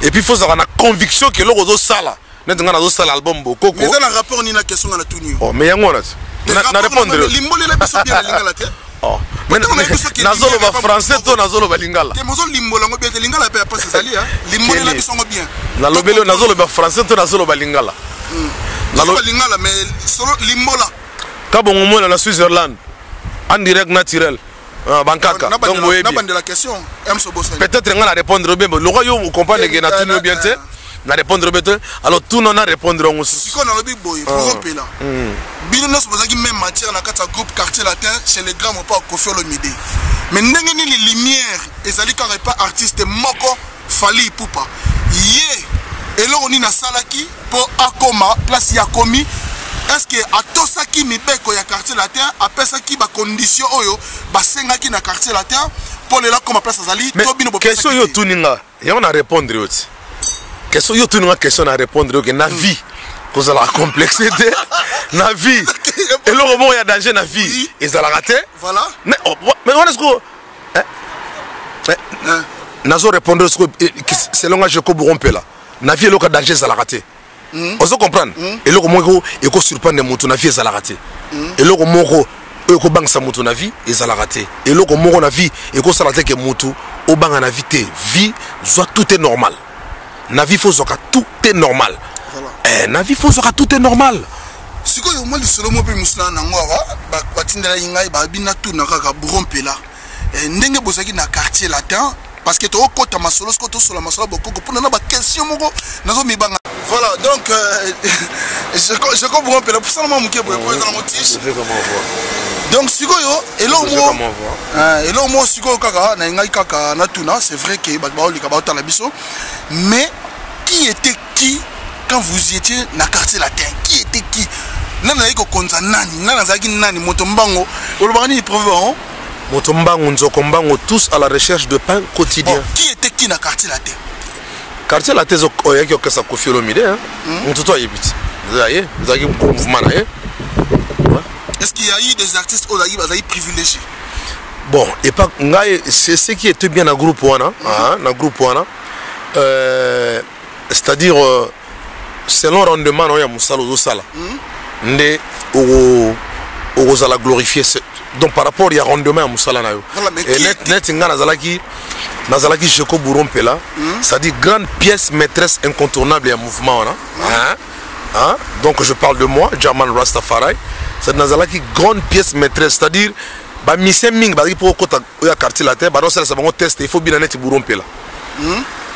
et puis faut avoir la conviction que l'autre sala n'est nga nazo sala album boko mais ça un rapport ni na question na tuni oh mais yango na répondre limbole la biso bien lingala te oh mais nazolo ba français to nazolo ba lingala te mozo limbola ngo bien lingala pe pas ezali hein limbole la biso ngo bien na lobelo nazolo ba français to nazolo ba lingala na lo lingala mais solo limbola ka bongo mo na Switzerland en direct naturel bankaka donc boyebi na bande la question emso bossa peut-être nga na répondre bien le roi yo vous comprendre que na tuni bien te na répondre bien alors tout non na répondre on siko na lobi boy pour rompela bino no supposaki même matière na kata groupe quartier latin chez les grands pas Koffi Olomide mais ndenge ni les lumières ezali ka pas artiste moko Fally Ipupa ye eloko ni na salaki pour akoma place ya komi est-ce que atosaki mibeko ya quartier latin apesaki ba condition oyo basengaki na quartier latin pour les là comme place azali to bino question yo tuninga ya on a répondre yoti question yo tuninga question na répondre que na vie cause la complexité na vie et le moment il y a danger na vie et ça la raté voilà mais on est-ce que nazo répondre selon je ko burompe là na vie le cas danger ça la raté on se comprendre et le moment il ko surprendre mutu na vie ça la raté et le moment ko bang sa mutu na vie et ça la raté et le moment na vie et ko ça raté que mutu au bang na vie vie soit tout est normal na vie faut que tout est normal voilà na vie faut que tout est normal siko yo mo lisolo mo pe musala na ngwa ba tindela yinga ba bina tout na kaka burompela ndenge bozaki na quartier latin parce que to kota masolo sko to sola masolo bokoko pour na ba question moko nazo mibanga voilà donc je comprends pas pour ça moi muke boye pour dans mon tiche donc siko yo elo mo siko kaka na ngai kaka na tuna c'est vrai que ba olika ba otala biso mais qui était qui quand vous étiez na quartier latin qui était qui nana yiko konza nani nana zaki nani motombango olobani prouvent motombango nzoko mbango tous à la recherche de pain quotidien bon, qui était qui na quartier latin quartier latin zo oyaki okesa Koffi Olomide hein mtoto ayebiti zaye zaki mouvement na est-ce qu'il y a eu des artistes ozayi bazayi privilégiés bon et pas ngai c'est ce qui était bien na groupe wana na groupe wana c'est-à-dire selon rendement no ya musalo zo sala nde o za la glorifier donc par rapport ya rendement ya musala na yo et net nga nazalaki Jeko Burompela c'est-à-dire grande pièce maîtresse incontournable ya mouvement wana donc je parle de moi German Rastafari c'est nazalaki grande pièce maîtresse c'est-à-dire ba mission ming ba pour kota ya quartier latin ba non ça bango test il faut bien net Burompela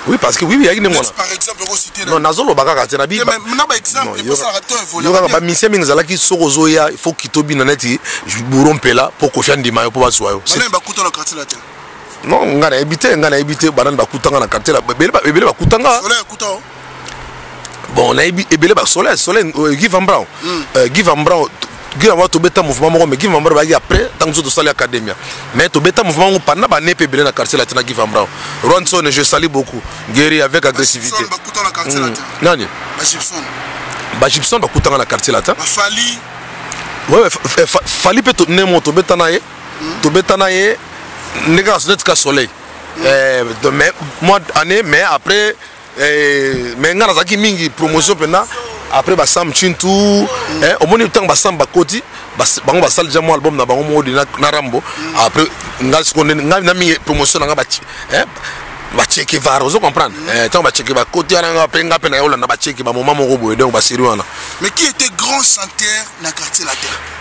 oui parce que oui il y a une par exemple reciter non nazolo baka kati na bi na ba exemple pour ça raton évoluer yo ba mission ming zalaki sokozo ya il faut kitobi na net Burompela pour ko fandima yo pour ba soyo c'est ba kuta na quartier latin non ngana ebité banane ba kutanga na quartier la bele ba kutanga soleil kuta bon na ebele ba soleil Guy Van Brown Guy Van Brown to beta mouvement moko mais Guy Van Brown ba après tant que sali academia mais to beta mouvement pendant ba nepe belé na quartier latin Guy Van Brown Ronson je salue beaucoup guéri avec agressivité ba kuta na quartier latin nani ba Gibson ba kutanga na quartier latin Fally ouais Fally pe to nemo to beta na ye nega sonetka soleil mais mois année mais après mais ngana zaki mingi promotion pena après ba Sam Chintu au moni temps ba Sam ba Koti bango ba sal jamo album na bango modi na Rambo après ngal seconde na mi promotion nga ba ba checker varo zo comprendre tant ba checker ba Koti ana nga penga pena yola na ba checker ba moment moko boye donc ba sérieux wana mais qui était grand chanteur na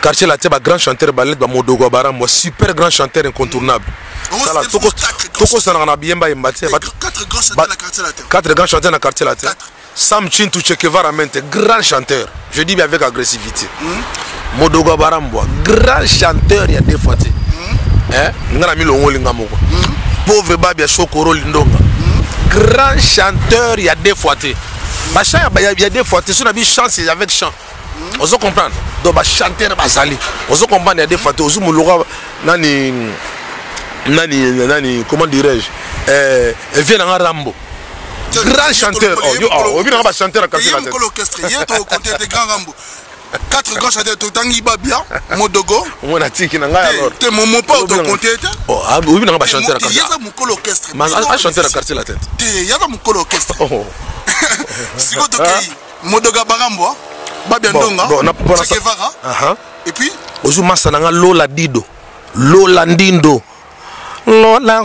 quartier latin ba grand chanteur balet ba Modogo Barambo super grand chanteur incontournable toko sana na biemba imbate quatre grands chanteurs na quartier latin 4 grands chanteurs na quartier latin Sam Chintu Che Guevara mente grand chanteur je dis bien avec agressivité Modogo Barambo grand chanteur ya des fois ngana mi longo linga moko pauvre babia Shokoro Lindonga grand chanteur ya des fois ba chant ya des fois sur na bi chance avec chant on se comprendre donc ba chanteur bazali on se comprendre ya des fois ozu muluga nani comment dirais-je vient dans Rambo grand chanteur oh vient dans chanteur à quartier latin l'orchestre hier to côté de grand Rambo 4 4 grands chanteurs totangi babia modogo on a tiki na ngai alors te momo pas auto compter te oh ah oui na ba chanter il y a mukolo orchestre mais a chanter la quartier la tête te il y a mukolo orchestre oh siko to kai modoga barambo babia ndonga Chekevara et puis ozuma sananga Lola Dido Lola Ndindo Lola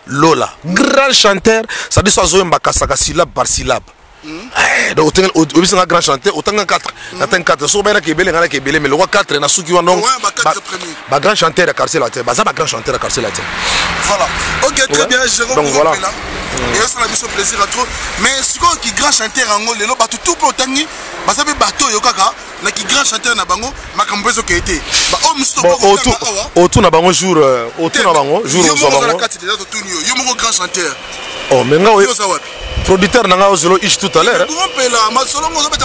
Lola grand chanteur ça dit soit zoemba kasaka syllabe par syllabe donc autant un grand chanteur autant un 4 atteint 4 so bena ke bele ngana ke bele mais le roi 4 na suki wa donc ba grand chanteur à quartier la tête ba ça ba grand chanteur à quartier la tête voilà ok très bien Jérôme donc voilà et ça la mission plaisir à trop mais ce qui grand chanteur en lelo ba tout pour tangi ba ça be bateau yo kaka na ki grand chanteur na bango makambo zo ke été ba o musto ko autour na bango jour autour na bango jour zo bango yo mo grand chanteur oh mais nga producteur nanga ozelo ish tout à l'heure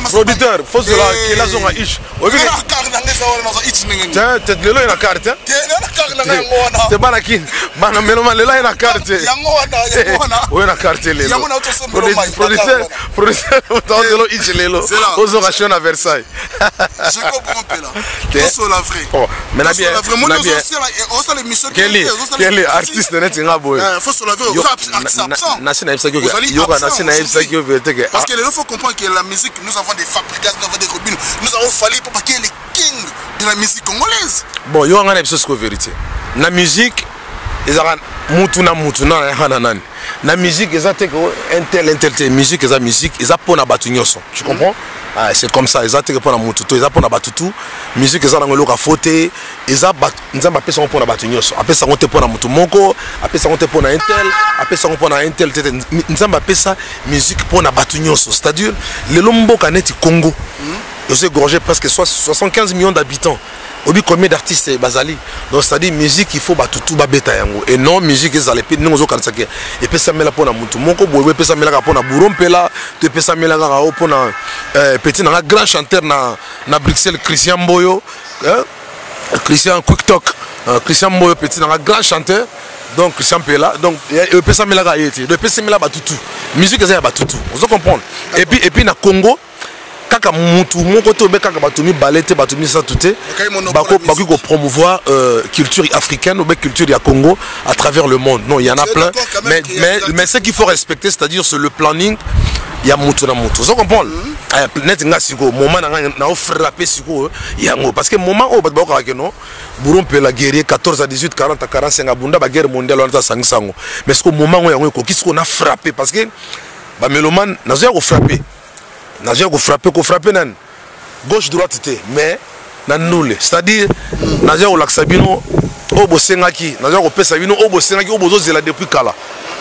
producteur faut cela qui la zonga ish tiens tête lelo ina carte te bana kin bana meloma lelo ina carte o ina carte lelo producteur ozelo ish lelo ozo ration à Versailles Jacob Rompela c'est la vraie oh mais na bien na bien on ça l'émission quel est artiste net nga boy faut se la vraie artiste absent na sina ipsa yoga parce que il faut comprendre que la musique, nous avons des fabricants, nous avons des robines, nous avons fallu pour qu'il y ait les kings de la musique congolaise. Bon, il y a une chose que vérité. La musique, ils ont mutu na hananani. La musique, ils ont intel musique, ils ont musique, ils ont pour na batunyoso. Tu comprends? Ah, c'est comme ça, ils ont pour na mutu, ils ont pour na batutu. Musique, ils ont ngolo ka foté, ils ont appelé ça pour na batunyoso. Après ça, on te pour na mutu moko, après ça, on te pour na intel, après ça, on pour na intel. Ils ont appelé ça musique pour na batunyoso. C'est-à-dire, le lombo kaneti Congo. Ils ont gorgé presque 75 millions d'habitants. Obi combien d'artistes bazali donc c'est-à-dire musique il faut batutu babeta yango et non musique ezale pe ningo kansake et pe samela pona mutu moko boye pe samela pona burompela te pe samela ka pona petit na grand chanteur na Bruxelles Christian Mboyo Christian Quick Christian Mboyo petit na grand chanteur donc Christian Pela donc pe samela ka yete de pe samela batutu musique ezale batutu vous comprenez et puis na Congo kaka mutu moko to be kaka batumi balete batumi ça tout bako ko promouvoir culture africaine ou culture ya Congo à travers le monde non il y en a plein mais ce qu'il faut respecter c'est-à-dire c'est le planning ya mutu na mutu vous comprenez net nga siko moment na frapper siko yango parce que moment o batba ka no burompe la guerrier 14 à 18 40 à 45 abunda ba guerre mondiale on ta sangisango mais ce moment o yango ko kisiko na frapper parce que ba meloman na zo ko frapper Nadia ko frapper nan gauche droite té mais na nule c'est-à-dire Nadia ko laksabino o bosengaki Nadia ko pesa bino o bosengaki o bozo zela depuis kala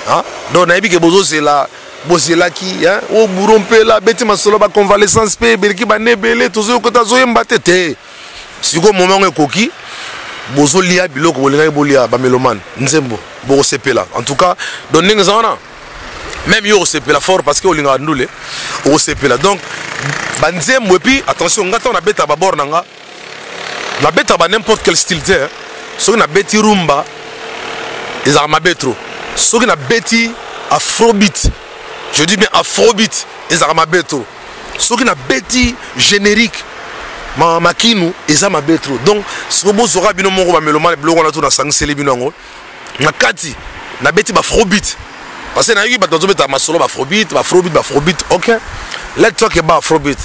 hein donc na yebike bozo zela bozelaki hein o burompela beti masolo ba convalescence pe belki ba nebele tozo ko tazo yembate té siko moment ekoki bozo lia biloko bolinga bolia ba meloman nzembo bo sepela en tout cas donc ninga zana même yo c'est la fort parce que olinga ndule o c'est là donc banzem et puis attention ngata on a beta ba bord nanga la beta ba n'importe quel style there so na beti rumba ils arma betro so na beti afrobeat je dis bien afrobeat ils arma betro so na beti générique makinu ils arma betro donc so bo zora bino moko ba meloma bloko na to na sangsele bino ngo na kati na beti ba afrobeat parce que na yiki bato beta masolo ba afrobeat okay let's talk about afrobeat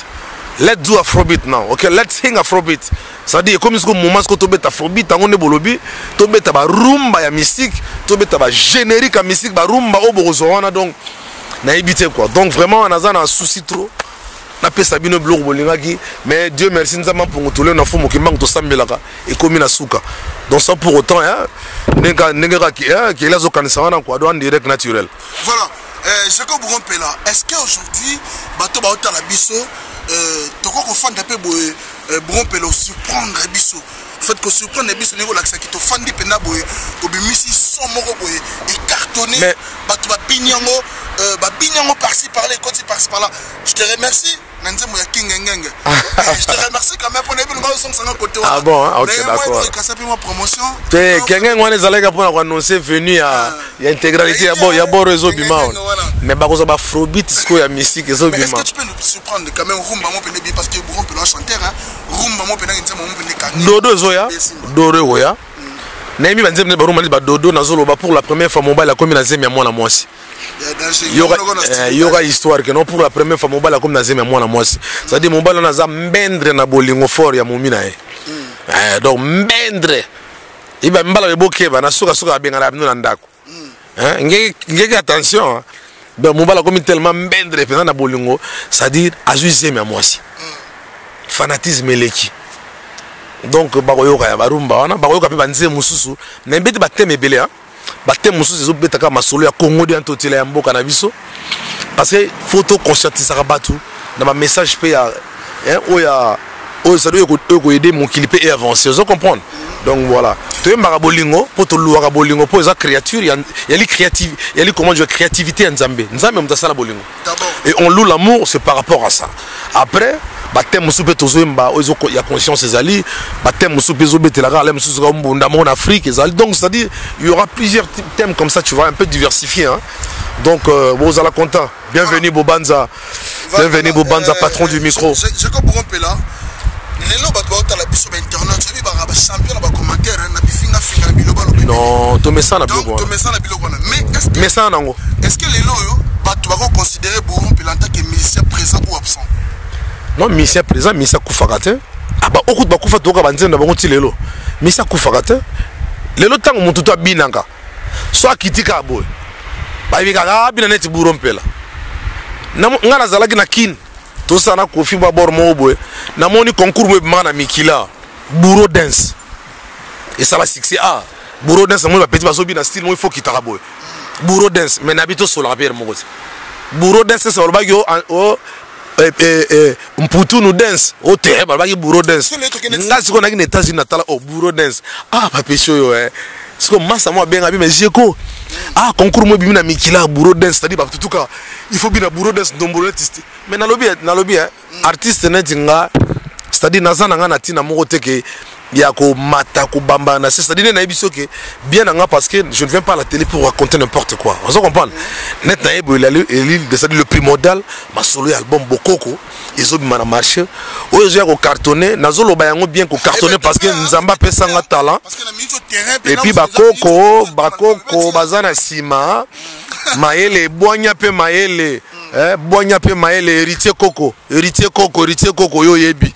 let's do afrobeat now okay let's sing afrobeat ça dit comme ce moment ce to beta afrobeat ngone bolobi to beta ba rumba ya mystique to beta ba générique ya mystique ba rumba o bozowana donc na ibité quoi donc vraiment on a un souci trop na pesa bino blog bolingaki mais Dieu merci nzamba pour tole na fomo ki mang to sambelaka et comme na suka donc sans pour autant hein nenga qui est là zo kanisa wana kwa do direct naturel voilà Jacob Rompela est-ce que aujourd'hui bato ba otala biso toko ko fanda pe boye Rompela surprendre biso fait que surprendre biso niveau la qui to fandi pena boye obimisi son moko boye et cartonné bato ba binyango par-ci par-là côté par-ci par-là je te remercie. Nanzemo ya King Ngenge. Je te remercie quand même pour les billes sont sans côté. Ah bon, ok, d'accord. Moi promotion. Quelqu'un on est allé pour annoncer venu à intégralité il y a bon réseau bima. Mais ba ko ba afrobeat ce qu'il y a musique réseau bima. Est-ce que tu peux nous surprendre quand même rumba mo pene parce que Bourron peut chanter hein. Rumba mo pene nzemo mo pene ka. Dodo zoya. Dodo oya. Naimi ba nzemne ba rumba ba dodo na zolo ba pour la première fois mobile la commune na zemi ya mwana mwasi. Il y aura histoire que non pour la première fois mobile comme na zemi mwana mwasi. C'est-à-dire mobile na za mbendre na bolingo fort ya mumina eh. Donc mbendre. Iba mbala beboke ba na soka soka benga na bino na ndako. Ngeke attention. Donc mobile comme tellement mbendre pe na bolingo, c'est-à-dire azui zemi mwasi. Fanatisme eleki. Donc bakoyoka ya barumba wana bakoyoka pe banze mususu na mbete bateme ebele hein. Batem mususu zo betaka masolo ya Congo de antotela ya mboka na biso parce que photo conscientiser batu na ma message pe ya oya ça doit ko aider mon clip et avancer vous comprendre donc voilà to mbaka bolingo po to luwa bolingo po za créature ya li créative ya li comment dire créativité en Nzambe mtasala bolingo et on loue l'amour c'est par rapport à ça après batem musupe tozoemba ozo ya conscience ezali batem musupe zobetelaka la mususu ka mbunda mon Afrique ezali donc c'est à dire il y aura plusieurs thèmes comme ça tu vois un peu diversifié hein donc vous allez content bienvenue Bobanza bienvenue Bobanza patron du micro je comprends pas là les lots bato la biso internet tu bi ba champion ba commentaire na bifinga finga biloba non to mesa na biloko to mesa na biloko mais est-ce que mesa nango est-ce que les lots yo bato ba considérer Bourron Pela en tant que musicien présent ou absent non musicien présent musicien kufakate aba okut ba kufa toka banzenda bango ti lelo musicien kufakate lelo tango mutu to binanga so akitika boy ba bika bina net Bourron Pela ngana zalaki na kin to sana kofi ba bor mo boy na moni concours mo bima na mikila Bourro dance et ça va succès ah Bourro dance mo ba petit ba so bina style mo il faut kitaka boy Bourro dance mais nabito so la pierre mo ko Bourro dance ça ba yo mputu no dance o te ba ki Bourro dance nga siko na ki États-Unis natala o Bourro dance ah pa pesho yo siko massa mo benga bi mais jeko ah concours mo bimi na mikila Bourro dance c'est-à-dire ba tutuka il faut bien Bourro dance ndombolo artiste mais na lobby artiste netinga c'est-à-dire nazana nga na tina moko teke ya ko mata ko bamba na c'est-à-dire na ebiso ke bien nga parce que je ne viens pas à la télé pour raconter n'importe quoi on comprend net na ebo c'est-à-dire le primordial ma solo album Bokoko ils ont na marché o yo ko cartonner nazolo ba yango bien ko cartonner parce que nzamba pesa nga talent et puis bakoko bazana sima maele boanya pe maele boanya pe maele héritier koko yo yebi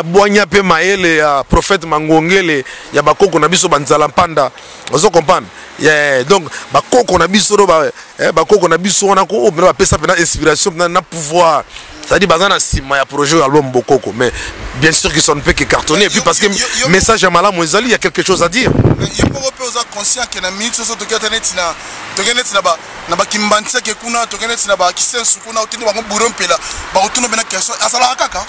boanya pe maele ya prophète Mangongele ya bakoko na biso banzala mpanda ozo comprendre yeah donc bakoko na biso bakoko na biso wana ko ba pesa pena inspiration na pouvoir c'est-à-dire bazana sima ya projet album Bokoko mais bien sûr qu'ils sont ne peut que cartonner et puis parce que message à malamu ezali il y a quelque chose à dire il faut reposer conscient que na minute so to ketaneti na ba kimbanse ke kuna to ketaneti na ba kisensu kuna utini ba Bourron Pela ba utuno bena question asala kaka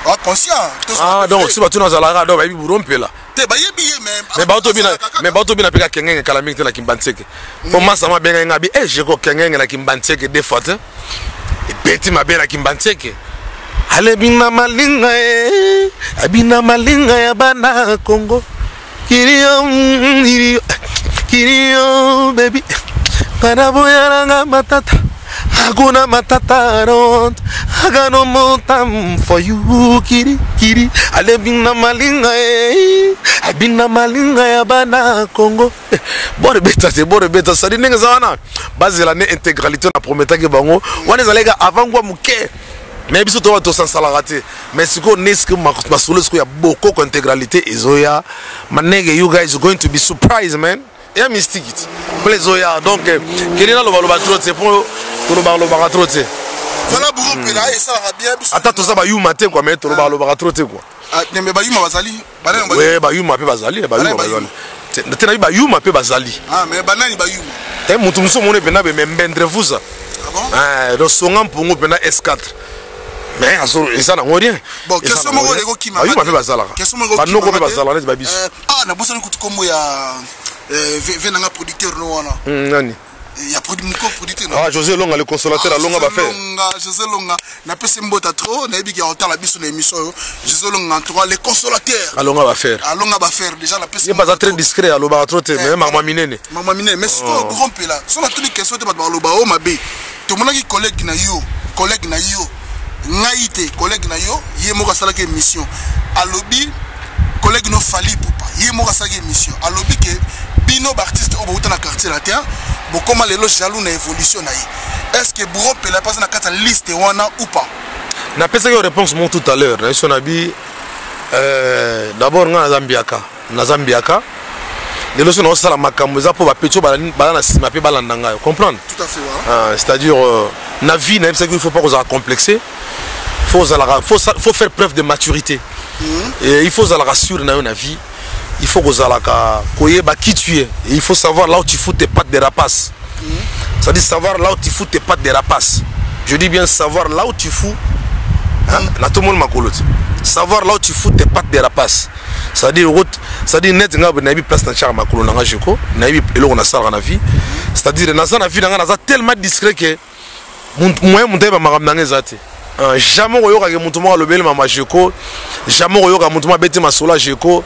ah conscient ah donc si ba tuna zala do ba bi Bourron Pela te ba yebi mais ba to bina peka kengenge kala minute na kimbanseke pour massa ma benga ngabi je ko kengenge na kimbanseke des fois et petit ma bena kimbanseke ale bina malinga abina malinga ya bana Congo kirio baby kana boyaranga matata hakuna matata rot I got no more time for you kiri ale bina malinga abina malinga ya bana Congo bore beta sadi nenga zawana bazela ne intégralité na prometa ke bango wana zalega avant ngwa muke mais biso to to sans salarate mais siko neske masolo siko ya Bokoko intégralité ezoya manege you guys are going to be surprised man ya mystique it please oya donc kelina lo balo batro c'est pour lo balo batro c'est voilà Bourron Pela et ça va bien ata to ça ba yu matin quoi mais to lo balo batro c'est quoi nembe ba yuma bazali ouais ba yuma pe bazali tena ba yuma pe bazali ah mais banani ba yuma te mutu muso mone pena be mbendre vuza ah bon do songa mpungu pena S4 mais ça n'a rien bon question mo ko ki ma ba yuma pe bazala question mo ko ba noko pe bazala ne ba biso ah na bosa ni kutu kombo ya venanga producteur no wana nani il y a produit mon producteur. Ah, José Longa, le consolateur à Longa va faire. José Longa, n'a pas Mbota trop, n'a pas qui a autant la bise sur l'émission. José Longa, en tout cas, les consolateurs. À Longa va faire. À Longa va faire, déjà la peste. Il n'est pas très discret à Loba trop, mais Maman Minene. Maman Minene, mais ce qu'on rompe là, si on a toutes les questions de Loba, oh ma bé, tout le monde qui collègue na yo, Naïté, collègue na yo, yémo sala ke mission. À lobby, collègue no fali poupa, yémo sala ke mission. À lobby que bino artiste au bout dans quartier la terre, bon comment les loges jaloux na évolution na yi. Est-ce que Bourron peut la passer dans la liste wana ou pas? Na pesa yo réponse mon tout à l'heure, na son abi d'abord nga na Zambiaka. Les loges na sala makambo za po ba pecho ba na sima pe balanda nga, comprendre? Tout à fait voilà. C'est-à-dire na vie na il faut pas qu'on soit complexé. Faut faire preuve de maturité. Et il faut se rassurer dans la vie. Il faut que qui tu es. Et il faut savoir là où tu fous tes pattes de rapace. C'est-à-dire savoir là où tu fous tes pattes de rapace. Je dis bien savoir là où tu fous. Tout le monde m'a collé. Savoir là où tu fous tes pattes de rapace. C'est-à-dire net nga na place na charma kolo na jeko na bi eloko na sala na vie. C'est-à-dire na na vie na tellement discret que moyen monter ba makamna ngezate. Jamais oyoka ke mutu moko lobeli mama jeko, jamais oyoka mutu moko beti masola jeko,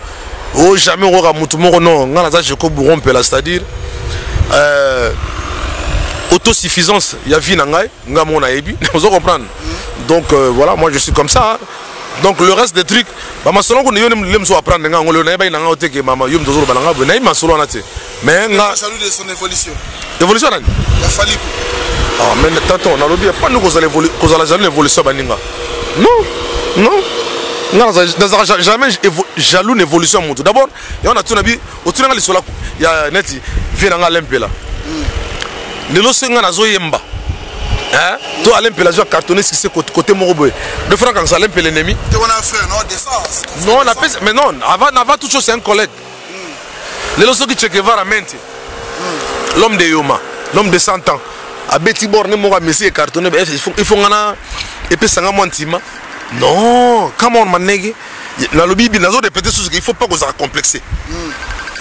oh jamais oyoka mutu moko non ngana za jeko Bourron pela, c'est-à-dire autosuffisance ya vie na ngai nga mo na yebi, vous comprendre. Donc voilà, moi je suis comme ça. Hein. Donc le reste des trucs, ba masola ko ne lem so apprendre nga ngolo na ba na nga oteke mama yum tozolo ba nga na masolo na te. Mais nga salut de son évolution. Évolution na. Ya fali. Ah, mais attends, on a l'oublié pas nous qu'on a jamais l'évolution baninga. Non, non. Non, jamais jaloux l'évolution mon tout. D'abord, il y a tout nabi, au tout les sola, il y a neti, vient dans l'empela. Les lois na zo yemba. Hein? Toi à l'empela je cartonné si c'est côté moroboé. De francs quand ça l'empela l'ennemi. Tu es un frère, non, descend. Non, on a mais non, avant tout chose c'est un collègue. Les lois qui check va mente. L'homme de Yoma, l'homme de 100 ans. A Betty Borne, moi, monsieur cartonné, il faut gana et puis ça montima. Non, comment on manègue la lobby bien nazo répéter ce qu'il faut pas qu'on soit complexé.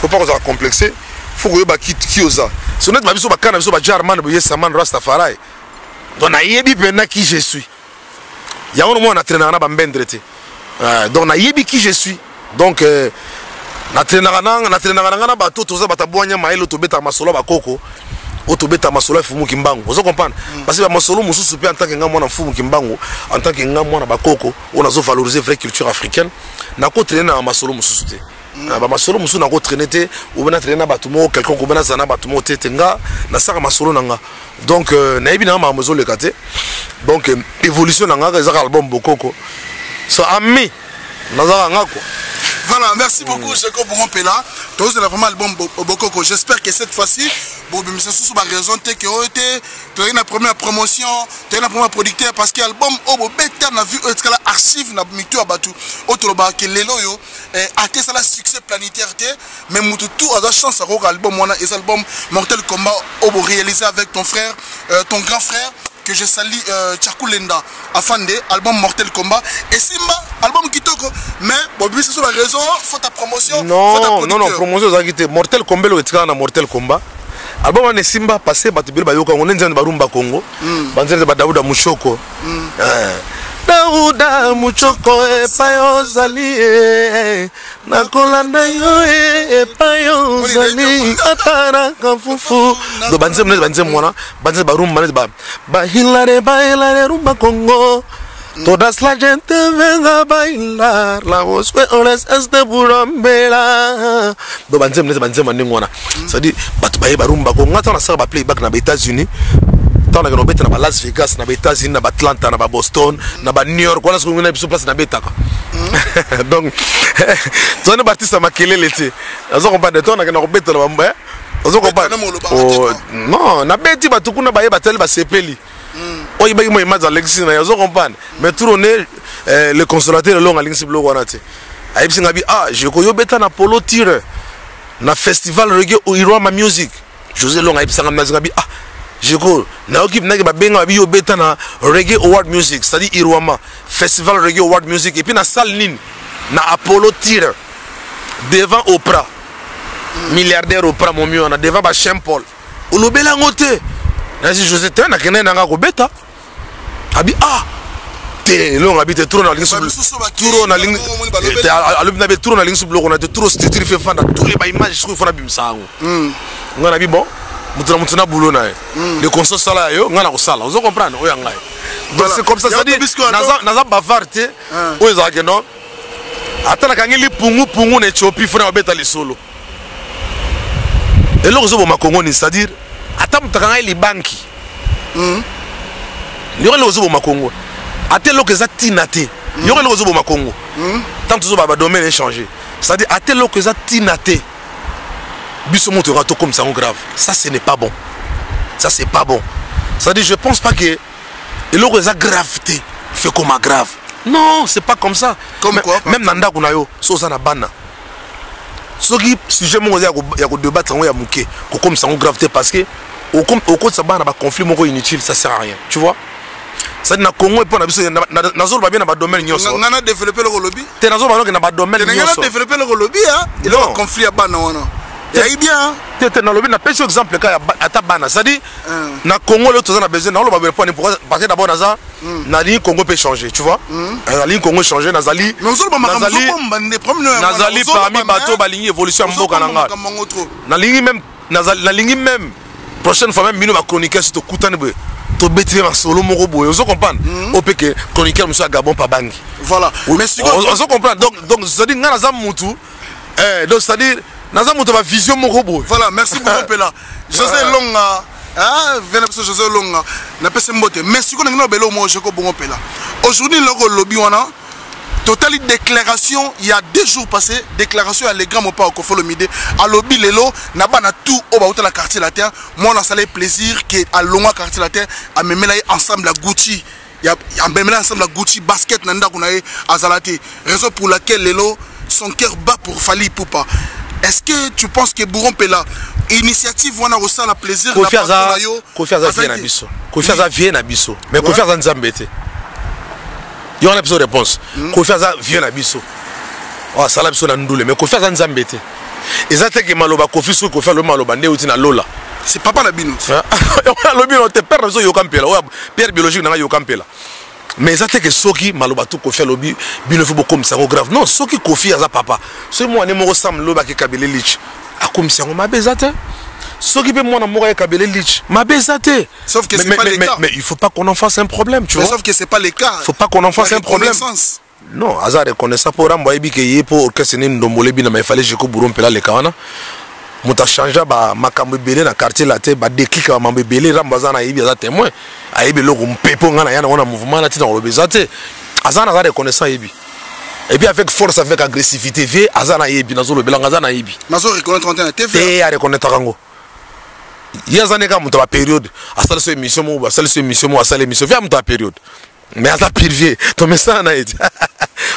Faut pas qu'on soit complexé. Faut que ba qui osa. Si on est ba biso ba kana biso ba jarman ba yesaman Rastafari. Donc na yebi pena qui je suis. Il y a un moment on a traîné na ba mbendrete. Donc na yebi qui je suis. Donc na traîné na ba to toza ba tabwanya mailo to beta masolo ba koko. Otobeta masolo fumu kimbango. Vous comprenez? Parce que masolo mususu pe en tant que nga mwana fumu kimbango, en tant que nga mwana bakoko, on a zo valoriser vraie culture africaine. Na ko traîner na masolo mususu te. Ba masolo mususu na ko traîner te, ou bena traîner na batumo quelqu'un ko bena zana batumo te tenga na saka masolo nanga. Donc na yebi na ma mazo le kate. Donc évolution nanga za album bokoko. So ami na za ngako. Voilà, merci beaucoup, Jeko Bourron Pela. Tu as vraiment album Bokoko. J'espère que cette fois-ci, vous avez raison, tu as eu la première promotion, tu as eu la première producteur, parce que l'album, on a vu l'archive, on a mis tout à battu. Autre part que les loyaux, a ça succès planétaire, mais tout a la chance à l'album, on a un album Mortel Combat, réalisé avec ton frère, ton grand frère. Que je salue Tchakoulenda Afande, album Mortel Combat et Simba, album Kitoko. Mais bon, c'est sur la raison, faut ta promotion. Non, non, promotion, ça a Mortel Combat, le tika na Mortel Combat. Album on est Simba passé, Batibel Bayoka, on est dans Barumba Congo, Banzel Badauda Mushoko. Dauda Muchoko epayo zali nakolanda yo epayo zali atara kafufu do banze mwana banze barumba ba hilare rumba Congo todas la gente venga a bailar la voz que horas es de burambela do banze mwana ça dit batu ba barumba Congo atana ça ba playback na États-Unis. On a na Las Vegas, na États-Unis, na Atlanta, na Boston, na New York, on a ce qu'on place na Betaka. Donc, tu es parti à Makelele, tu as pas de temps, on a bête là, non, na bête, tu kuna baye batel ba sepeli. Oh, il y a une image d'Alexis, na comprendre. Mais tout on est le consolateur long à l'Insi Blogo anate. Aïb Singabi, ah, je koyo beta na polo tire, na festival reggae au Iroma Music. José Long Aïb Singabi, ah. Jeko na okip na ba benga bi yo beta na Reggae Award Music, c'est-à-dire Irwama Festival Reggae Award Music et puis na salle nin na Apollo Theater devant Oprah milliardaire Oprah mon mieux on a devant ba Saint Paul olobela ngote nasi José te na kena nanga ko beta abi ah te lo ngabi te trop na lingi trop na lingi te alubi na be trop na lingi bloko na te trop structure fait fanda tous les ba images sur fona bimsango ngana bi bon mutuna boulot na le constat sala yo ngana ko sala vous comprendre oya ngai donc c'est comme ça ça dit naza bavarte oyo za ke non atala kangeli pungu na Ethiopie fona obeta le solo et là vous Congo ni c'est-à-dire ata mutaka li banki yo le vous Congo ate lo que za tinate yo le vous Congo tant tout ba domaine échanger c'est-à-dire ate lo que za tinate biso moto rato comme ça grave ça ce n'est pas bon ça c'est pas bon c'est-à-dire je pense pas que et le que za gravité fait comme grave non c'est pas comme ça comme quoi même nanda kuna yo so ça na bana soki sujet mo ya ko débattre ya muke ko comme ça gravité parce que au côté ça bana ba conflit moko inutile ça sert à rien tu vois ça na Congo et pour na biso na zolo ba bien na ba domaine nyoso ngana développer le lobby te na zolo ba na ba domaine nyoso ngana développer le lobby hein il y a un conflit à bana wana et bien te na lobby na pêche exemple ka ata bana ça dit na Congo le toza na besoin na lo ba pour parce que d'abord naza na ligne Congo peut changer tu vois la ligne Congo changer nazali nazali parmi bateau ba ligne évolution mboka nanga na ligne même prochaine fois même bino ba chroniqueur sur to kutane be to beti ma solo moko boye vous comprendre au que chroniqueur monsieur Gabon pa bangi voilà mais on comprend donc ça dit ngana za mutu donc ça dit naza mutu ba vision moko boye voilà merci beaucoup Pela José Longa venez pour José Longa na pese mbote merci ko ngina belo mo je ko bongo Pela aujourd'hui le lobby wana totali déclaration il y a 2 jours passés déclaration à l'égram au pas au Kofolo Mide à lobby lelo na bana tout au ba la quartier latin moi on a salé plaisir que à longa quartier latin à me mêler ensemble la Gucci il y a mêler ensemble la Gucci basket nanda kunae azalate raison pour laquelle lelo son cœur bat pour Fally Ipupa. Est-ce que tu penses que Bourron Pela initiative wana au la plaisir na Kofiaza vient na biso Kofiaza vient na biso mais Kofiaza nzambete il y a une réponse. Kofiaza vient à Bisso. Oh, ça l'a besoin de nous, mais Kofiaza nzambete. Et ça c'est que maloba Kofi so Kofi le maloba ne uti na lola. C'est papa la binouti. Le bino te père so yo kampela. Père biologique na yo kampela. Mais ça c'est que soki maloba tout Kofi lobi bino faut beaucoup ça grave. Non, soki Kofi aza papa. C'est moi ne mo sam loba ki kabele lich. Akom si on m'a bezate. Soki pe moi na mo kabele lich. M'a bezate. Sauf que c'est pas le cas. Mais il faut pas qu'on en fasse un problème, tu vois. Sauf que c'est pas le cas. Faut pas qu'on en fasse un problème. Non, Azar reconnaît ça pour Rambo et Biki pour orchestre Ndombolé Bina, mais il fallait que je coupe Bourron Pela les Kawana. Mouta changé ba makambo belé na quartier la tête ba déclic ba mambe belé Rambazana ibi za témoin. Aibi logo mpepo ngana yana wana mouvement na tina robezate. Azana za reconnaît ça ibi. Et puis avec force avec agressivité, vie Azana ibi nazo le belang Azana ibi. Nazo reconnaître en TV. Et à reconnaître rango. Yazaneka muta ba période, asala so émission mo, asala so émission mo, asala émission via muta période. Mais à ta période, ton message na été.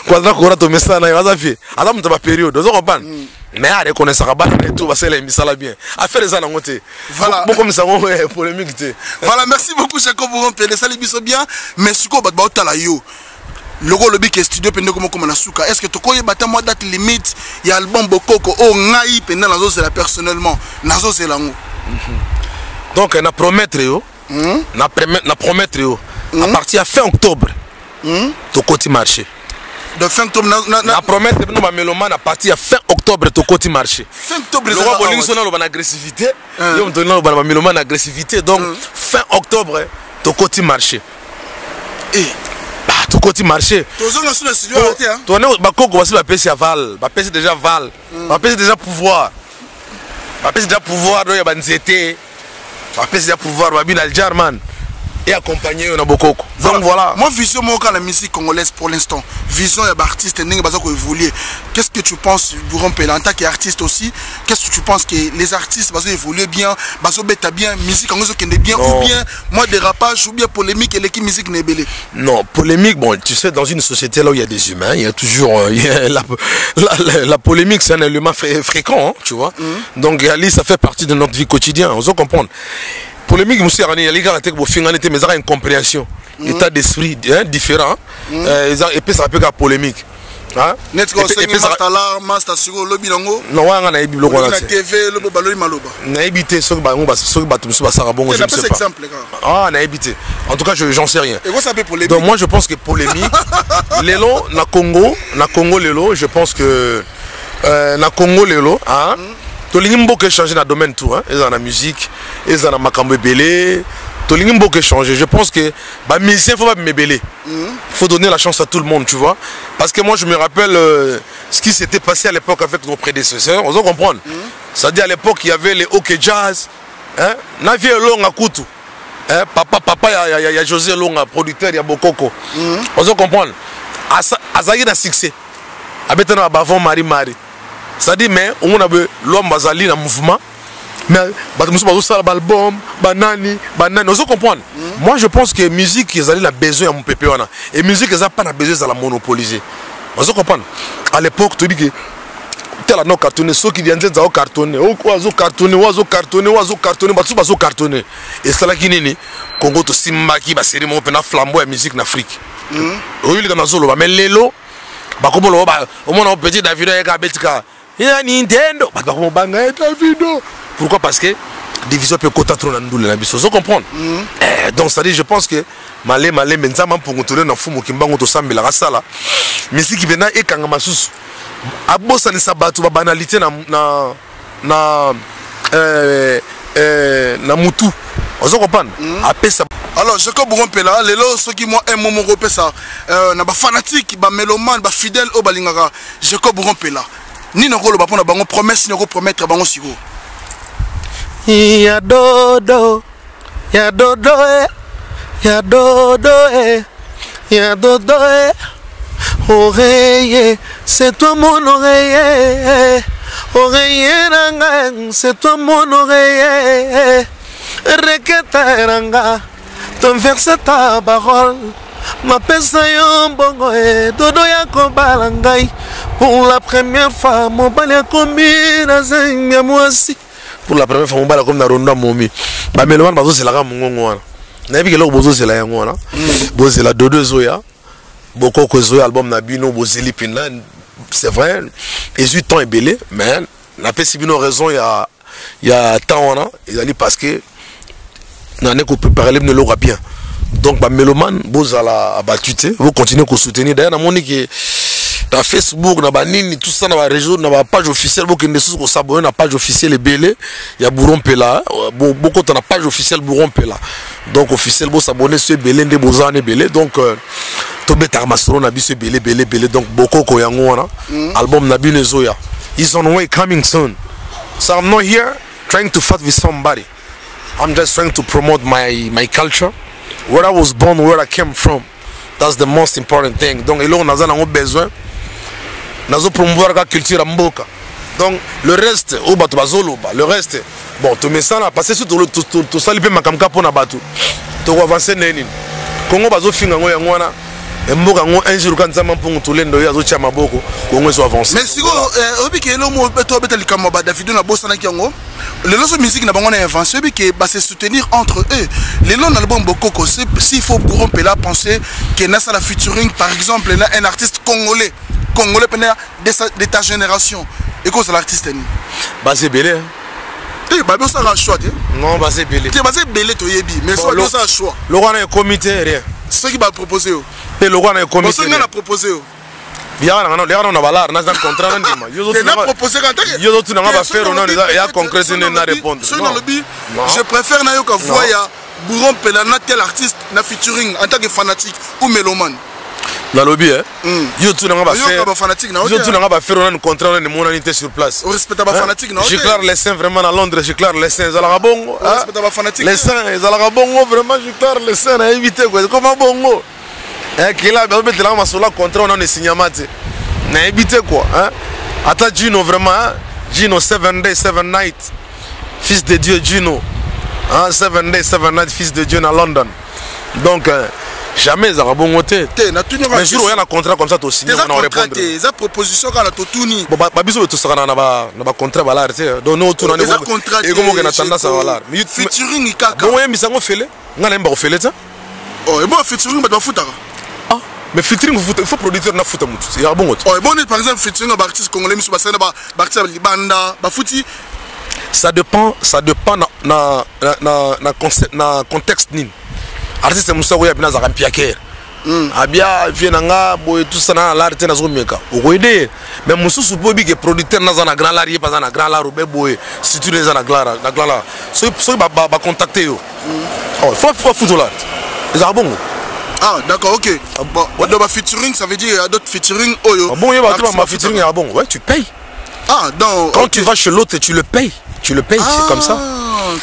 Quadra kora ton message na va faire. À ta muta ba période, vous comprenez? Mais à reconnaître ça ba et tout, asala émission la bien. Affaire les anangote. Voilà. Bon comme ça on polémique té. Voilà, merci beaucoup Jacob Bourron Pela, ça les biso bien. Mais siko ba otala yo. Logo lobby que studio pende comme na suka. Est-ce que tu connais bata moi date limite, il y a album Bokoko oh ngai pende nazo c'est la personnellement. Nazo c'est lango. Donc on a promettre yo. Na promettre yo. À partir de fin octobre. To côté marché. De fin octobre na promettre nous ba mélomane à partir de fin octobre to côté marché. Fin octobre le roi boling sona lo ba agressivité. Yo me donne lo ba mélomane agressivité donc fin octobre to côté marché. Et tout côté marché. Tozonga sur le studio hein. Toi ba koko ba si ba pesi aval, ba pesi déjà val. Ba pesi déjà pouvoir. Ba pesi déjà pouvoir do ya ba nzete. Ba pesi déjà pouvoir ba bin aljarman et accompagner na bokoko. Donc voilà. Moi vision moi quand la musique congolaise pour l'instant. Vision ya ba artiste ndenge baza ko évoluer. Qu'est-ce que tu penses Bourron Pela en tant qu'artiste aussi? Qu'est-ce que tu penses que les artistes baza évoluer bien, baza beta bien, musique en kende bien ou bien moi dérapage ou bien polémique et l'équipe musique nebelé? Non, polémique bon, tu sais dans une société là où il y a des humains, il y a toujours la polémique, c'est un élément fréquent, hein, tu vois. Donc ça fait partie de notre vie quotidienne, on doit comprendre. Polémique monsieur Rani, il y a des finalité mais ça une compréhension, état d'esprit différent et puis ça peut être polémique. hein net ko sengi master sur lobby nango non wanga na ibilo ko na TV lobo baloli maloba na ibité soki ba ngomba soki ba tumsu ba sara bongo je ne sais pas ah na ibité en tout cas j'en sais rien et quoi ça peut polémique donc moi je pense que polémique lelo na Congo lelo je pense que na Congo lelo hein tolingi mboka changer na domaine tout hein ils en la musique ils en a makambo belé tolingi mboka changer je pense que ba musicien faut pas mébélé faut donner la chance à tout le monde tu vois parce que moi je me rappelle ce qui s'était passé à l'époque avec nos prédécesseurs on doit comprendre c'est-à-dire à l'époque il y avait les OK Jazz hein na vie longa kutu hein papa il y a José Longa producteur il y a Bokoko on doit comprendre azaki na succès abetana bavon Marie c'est-à-dire mais on a l'homme bazali na mouvement mais bato bazo sala album banani on se comprend moi je pense que musique ils allaient la besoin à mon pépé wana et musique ils a pas na besoin à la monopoliser on se comprend à l'époque tu dis que tel no cartonné ceux qui viennent za cartonné ozo cartonné bazo cartonné et ça là qui nini Congo to simbaki ba série mo pena flambeau ya musique en Afrique oui les nazolo mais lelo bakobolo ba au moins petit David ya betika ya Nintendo banga Davido. Pourquoi? Parce que division peut quota trop dans la biso. Vous comprenez? Donc ça dit je pense que malé menzama pour contrôler na fumu kimbango to sambela rasala. Musique bena e kanga masusu. Abosa ni sabatu ba banalité na mutu. Vous comprenez? Apesa. Alors Jacob Bourgompela lelo soki moi un moment repesa na ba fanatique ba mélomane ba fidèle au balingaka Jacob Bourgompela. Ni na rolo ba pona bango promesse ni ko promettre bango siko. Ya dodo oreiller c'est toi mon oreiller oreiller ranga c'est toi mon oreiller reketa ranga ton verse ta parole ma pesa yo bongo dodo ya kobalangai pour la première fois mon balai combina zenga mwasi pour la première fois on va comme na ronda momi ba meloman bazo c'est la mongongo wana na bi kelo bozo c'est la yango wana bozo la dodo zoya boko ko zoya album na bino bozeli pinla c'est vrai et 8 ans est belé mais na pesi bino raison il y a temps wana ils allaient parce que na ne ko préparer le lora bien donc ba meloman bozo la abattu vous continuez à soutenir d'ailleurs na moni que dans Facebook, na banini tout ça na ba réseau na ba page officielle beaucoup de choses ko s'abonner na page officielle belé il y a Bourgompela beaucoup na page officielle Bourgompela donc officiel bo s'abonner sur belé ndé bozane belé donc to beta masoro na biso belé donc beaucoup ko yango wana album na bino zoya is on way coming soon so I'm not here trying to fight with somebody I'm just trying to promote my culture where I was born where I came from that's the most important thing donc il on a besoin nazo promouvoir la culture mboka donc le reste au bato bazoloba le reste bon to me ça na passer sur to salipe makamka pona bato to avancer neni Congo bazo finga ngo yango wana mboka ngo un jour quand zama mpungu to lendo yazo cha maboko Congo so avancer mais siko obi ke lo mo beto betali kama ba Davido na bossa na kiango le loso musique na bango na invention obi ke ba se soutenir entre eux les long album Bokoko s'il faut Bourgompela penser que na ça la featuring par exemple là un artiste congolais de ta génération et quoi c'est l'artiste bah c'est belé bah bien ça un choix non bah c'est belé bah c'est belé to yebi mais soit ça un choix le roi a un comité rien ce qui va proposer et le roi a un comité ce qui va proposer bien on a balar na contrat ndima yo proposé quand yo tu n'as pas faire on a ya concrétiser na répondre je préfère na yo ka voya Bourgompela na tel artiste na featuring en tant que fanatique ou mélomane na lobby yo tu n'as pas faire yo tu n'as pas faire on a un contrat on a mon unité sur place on respecte pas fanatique non j'éclaire les seins vraiment à Londres j'éclaire les seins à la bongo on respecte pas fanatique les seins à la bongo vraiment j'éclaire les seins à éviter quoi comment bongo qui là on mettre là ma sur la contrat on a signé mate na éviter quoi ata Gino vraiment Gino 7 days 7 nights fils de Dieu Gino 7 days 7 nights fils de Dieu à London donc jamais ça va bon côté mais jour il y a un contrat comme ça tu signes on répondre des propositions quand la totuni bon ba biso to saka na ba contrat balar tu donc nous tourner et comment que na tendance à balar featuring ikaka bon misango fele ngana mba ko fele ça oh et bon featuring ba do futaka mais featuring il faut producteur na futa mutu ya bon bon par exemple featuring ba artiste congolais miso ba sana ba artiste libanda ba futi ça dépend na contexte nin artiste musa ko ya bina za kampiaker abia vienanga boy tout ça na l'art na zo meka o aider mais mususu po bi que producteur na za na grand larier pas na grand la robe boy si tu les na glara so ba contacter yo faut foutre l'art ils ont bon. Ah d'accord, ok. Bon, dans ma featuring, ça veut dire il y a d'autres featuring. Bon, il y a ma featuring, bon, ouais, tu payes. Ah, donc. Quand tu vas chez l'autre, tu le payes. Tu le payes, c'est comme ça.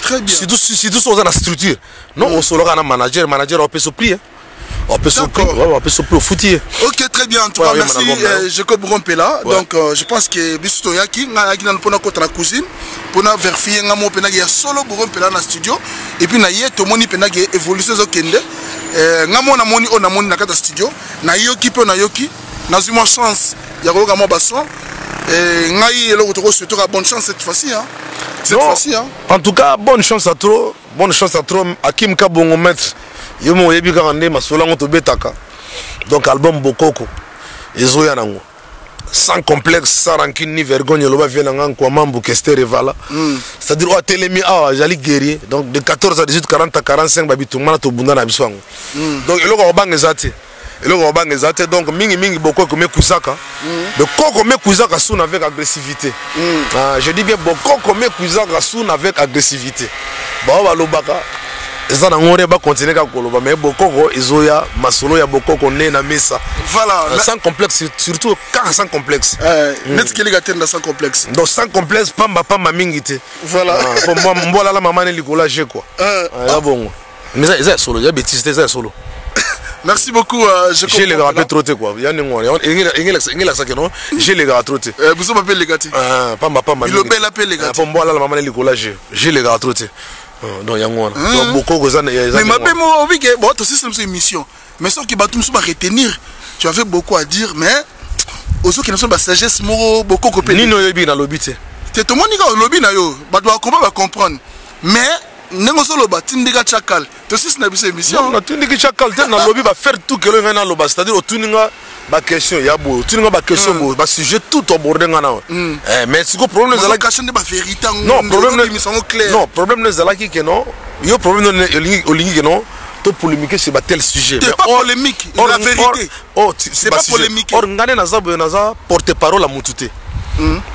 Très bien. Si tout ça dans la structure. Non, on se un manager, on peut se plier. On peut se plier, on peut se plier au foutier. Ok, très bien. En tout cas, merci, Jacob Rompela. Donc, je pense que Bisto Yaki, pour notre cousine, pour nous vérifier, il y a solo Rompela dans le studio. Et puis, il y a tout le monde qui a évolué sur le kende. Ngamo na moni na kata studio na yoki pe na yoki na zuma chance ya ko ngamo bason ngai eloko to souhaiter bonne chance cette fois-ci hein en tout cas bonne chance à trop Akim Kabongo maître yomo yebi ka ndé masola ngoto betaka donc album Bokoko ezoya nango sans complexe sans rancune ni vergogne loba vient nanga kwa mambo Kester Evala c'est-à-dire o telemi jali guerrier donc de 14 à 18 40 à 45 babitu mana to bunda na biswango donc eloko obangezate donc mingi Bokoko mekuzaka de Koko mekuzaka soon avec agressivité je dis bien Bokoko mekuzaka soon avec agressivité ba balobaka ça n'a rien à continuer à koloba mais Bokoko izoya masolo ya Bokoko né na mesa voilà sans complexe surtout quand sans complexe net qui les gâter sans complexe donc sans complexe pamba mingité voilà pour moi mbola la maman li collage quoi là bon mais ça solo ya bêtise ça solo merci beaucoup j'ai les gars trotté quoi il y a il ça que non j'ai les gars trotté vous m'appelez les gars pamba il obéit l'appel les gars pour mbola la maman li collage j'ai les gars trotté donc yango donc Bokoko ça mais mabé mo obi que bon aussi c'est une émission mais ce qui va tout me retenir tu avais beaucoup à dire mais aux autres qui ne sont pas sagesse mo Bokoko pe nino yebi na lobité te to monika lobi na yo ba doit comprendre mais nengo solo ba tindika chakal to aussi na biso émission na tindika chakal te na lobby ba faire tout que le ngana loba c'est-à-dire otuninga ba question ya bo otuninga ba question bo ba sujet tout abordé ngana mais c'est quoi problème de la question de ba vérité non problème ne zala ki que non yo problème ne olingi que non to polémiquer sur tel sujet mais pas polémique la vérité c'est pas polémique or ngane na za porte-parole à mutute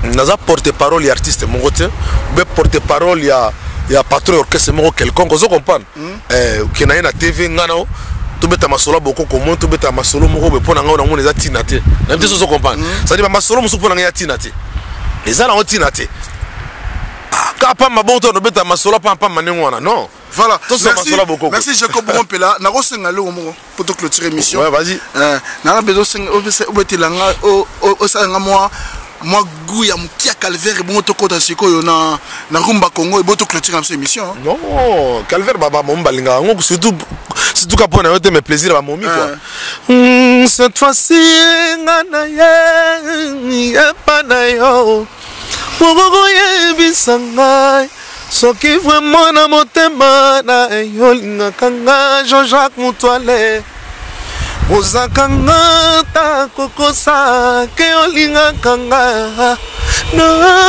naza porte-parole ya artiste mon côté be porte-parole ya patron orchestre mo quelconque vous comprenez qui na na TV ngana to beta masolo boko comment to beta masolo mo be pona ngana ngona za tinate na mteso zo comprendre ça dit masolo musu pona ngaya tinate les ala on tinate ka pa mabonto no beta masolo pa manengwana non voilà merci Jacob Rompela na ko senga le mo pour te clôturer émission ouais vas-y na bezo senga obetelanga o sanga moi goût ya mukia calvaire bon to kota sikoyo na rumba Congo et boto clôturer cette émission non calvaire baba momba linga ngo surtout kapona yote mes plaisirs ba momi quoi cette fois-ci ngana ya panayo pogo ye bisanga soki vraiment na motema na yolinga kanga Jean-Jacques Mutuale Ozakanga ta kokosa ke olinga kanga ne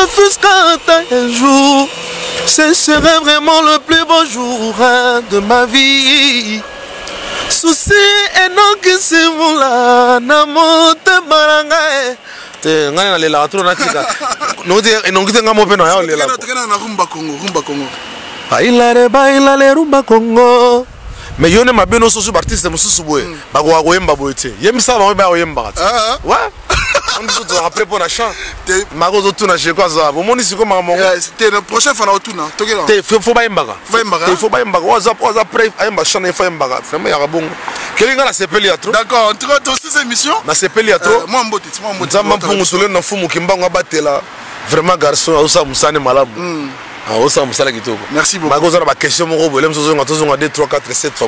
fût-ce qu'un jour ce serait vraiment le plus beau jour de ma vie souci et non que c'est moula na motema nanga te ngana na lela trop na tika no te no ngite ngamo pe no ya lela na rumba Congo baila le rumba Congo mais yone mabeno soso artiste mususu boye bagwa goyemba boyete yemisa ba ba oyemba ouais on dit tout après pour la chant magozo tuna je quoi ça bon moni siko mamango c'était le prochain fois na otuna tokela te faut ba yemba faut ba yemba WhatsApp après ayemba chant faut yemba vraiment ya bon kelinga na sepeli ya trop d'accord en tout cas dans cette émission na sepeli ya trop moi mboti nzamba mpungu solo na fumu kimbango batela vraiment garçon osa musane malabu merci beaucoup. Ma question mon problème 2 3 4 7 fois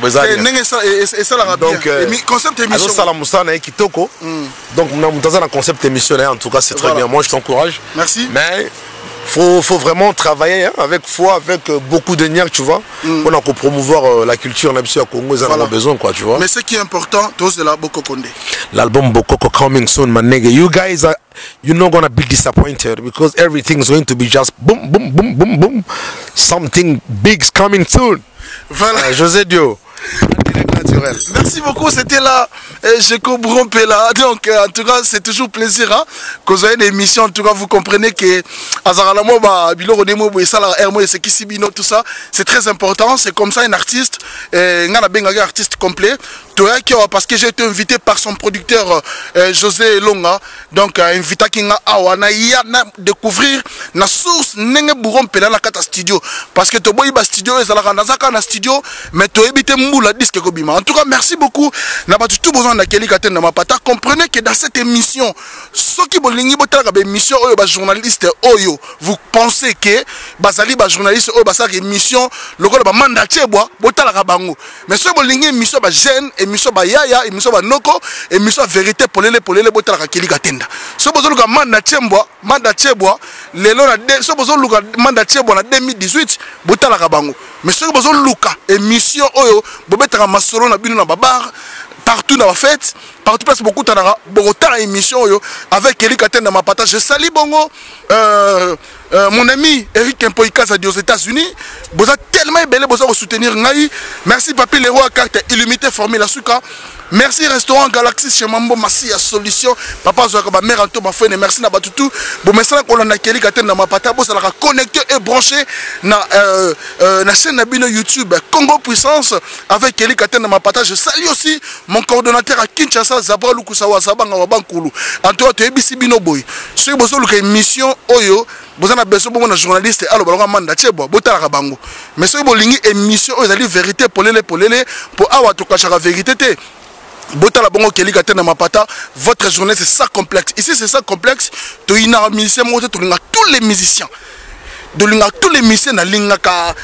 donc concept émission ça la musana kitoko donc on a concept émission en tout cas c'est très bien moi je t'encourage merci mais faut vraiment travailler hein, avec foi, avec beaucoup de niaque, tu vois. On a pour promouvoir la culture on a besoin Congo, ils en ont besoin quoi, tu vois. Mais ce qui est important, tous là Boko Condé. L'album Bokoko coming soon, my nigga. You guys are, you're not gonna be disappointed because everything's going to be just boom, boom, boom, boom, boom. Something big's coming soon. Voilà. José Dio. Naturel. Merci beaucoup, c'était là, je comprends là. Donc, en tout cas, c'est toujours plaisir hein, que vous avez une émission. En tout cas, vous comprenez que tout ça, c'est très important. C'est comme ça un artiste, un artiste complet. Parce que j'ai été invité par son producteur José Longa. Donc, invité à découvrir la source Nenge Bouron Pela na kata studio. Parce que Toboy ba studio, na studio, mais tu évité Moula disque Kobima. En tout cas, merci beaucoup. N'a pas tout besoin d'accueillir Katen dans ma pata. Comprenez que dans cette émission, ceux qui bolingi botala ba émission oyo ba journaliste oyo, vous pensez que bazali ba journaliste oyo ba sa émission lokola ba mandat chebwa botala ka bango. Mais ceux bolingi émission ba jeune, émission ba yaya, émission ba noko, émission vérité polele botala ka keli Katenda. Ceux bozo ka mandat chebwa lelo na de ceux bozo luka mandat chebwa na 2018 botala ka bango. Mais ceux bozo luka émission oyo bobetaka masolo na bino na babar partout dans la fête, partout place beaucoup tanara Bogota émission avec Kelly Katenda ma pata. Je salue bongo mon ami Eric Mpoikaza aux États-Unis. Vous êtes tellement belé pour soutenir Ngai. Merci Papi Leroy à carte illimité formule à Souka. Merci Restaurant Galaxy chez Mambo Massi à Solution. Papa Zoaka mère Anto ma frère merci na batutu. Bon message qu'on a Kelly Katenda ma pata. Bon ça la connecté et branché na chaîne Nabino YouTube Congo Puissance avec Kelly Katenda ma pata. Je salue aussi mon coordonnateur à Kinshasa Zabra Lukusawa Zabanga Wabankulu. En tout cas tu es bisi bino boy. Ce que vous avez une mission oyo. Vous avez besoin de journaliste alors balanga manda chebo botala bango. Mais ce que vous avez une émission oyo ezali vérité polele pour awa to kachaka vérité te. Botala bongo Kelly Katenda mapata, votre journée c'est ça complexe. Ici c'est ça complexe. To ina musicien mo to linga tous les musiciens. De linga tous les musiciens na lingaka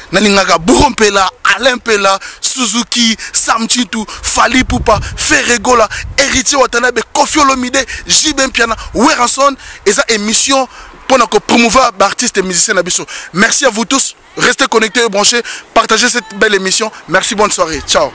Bourompela, Alain Pela, Suzuki, Sam Chitu, Fali Poupa, Ferregola, Héritier Watanabe, Kofi Olomide, Jibem Piana, Weranson et ça émission pour promouvoir l'artiste et musicien Nabiso. Merci à vous tous. Restez connectés et branchés. Partagez cette belle émission. Merci, bonne soirée. Ciao.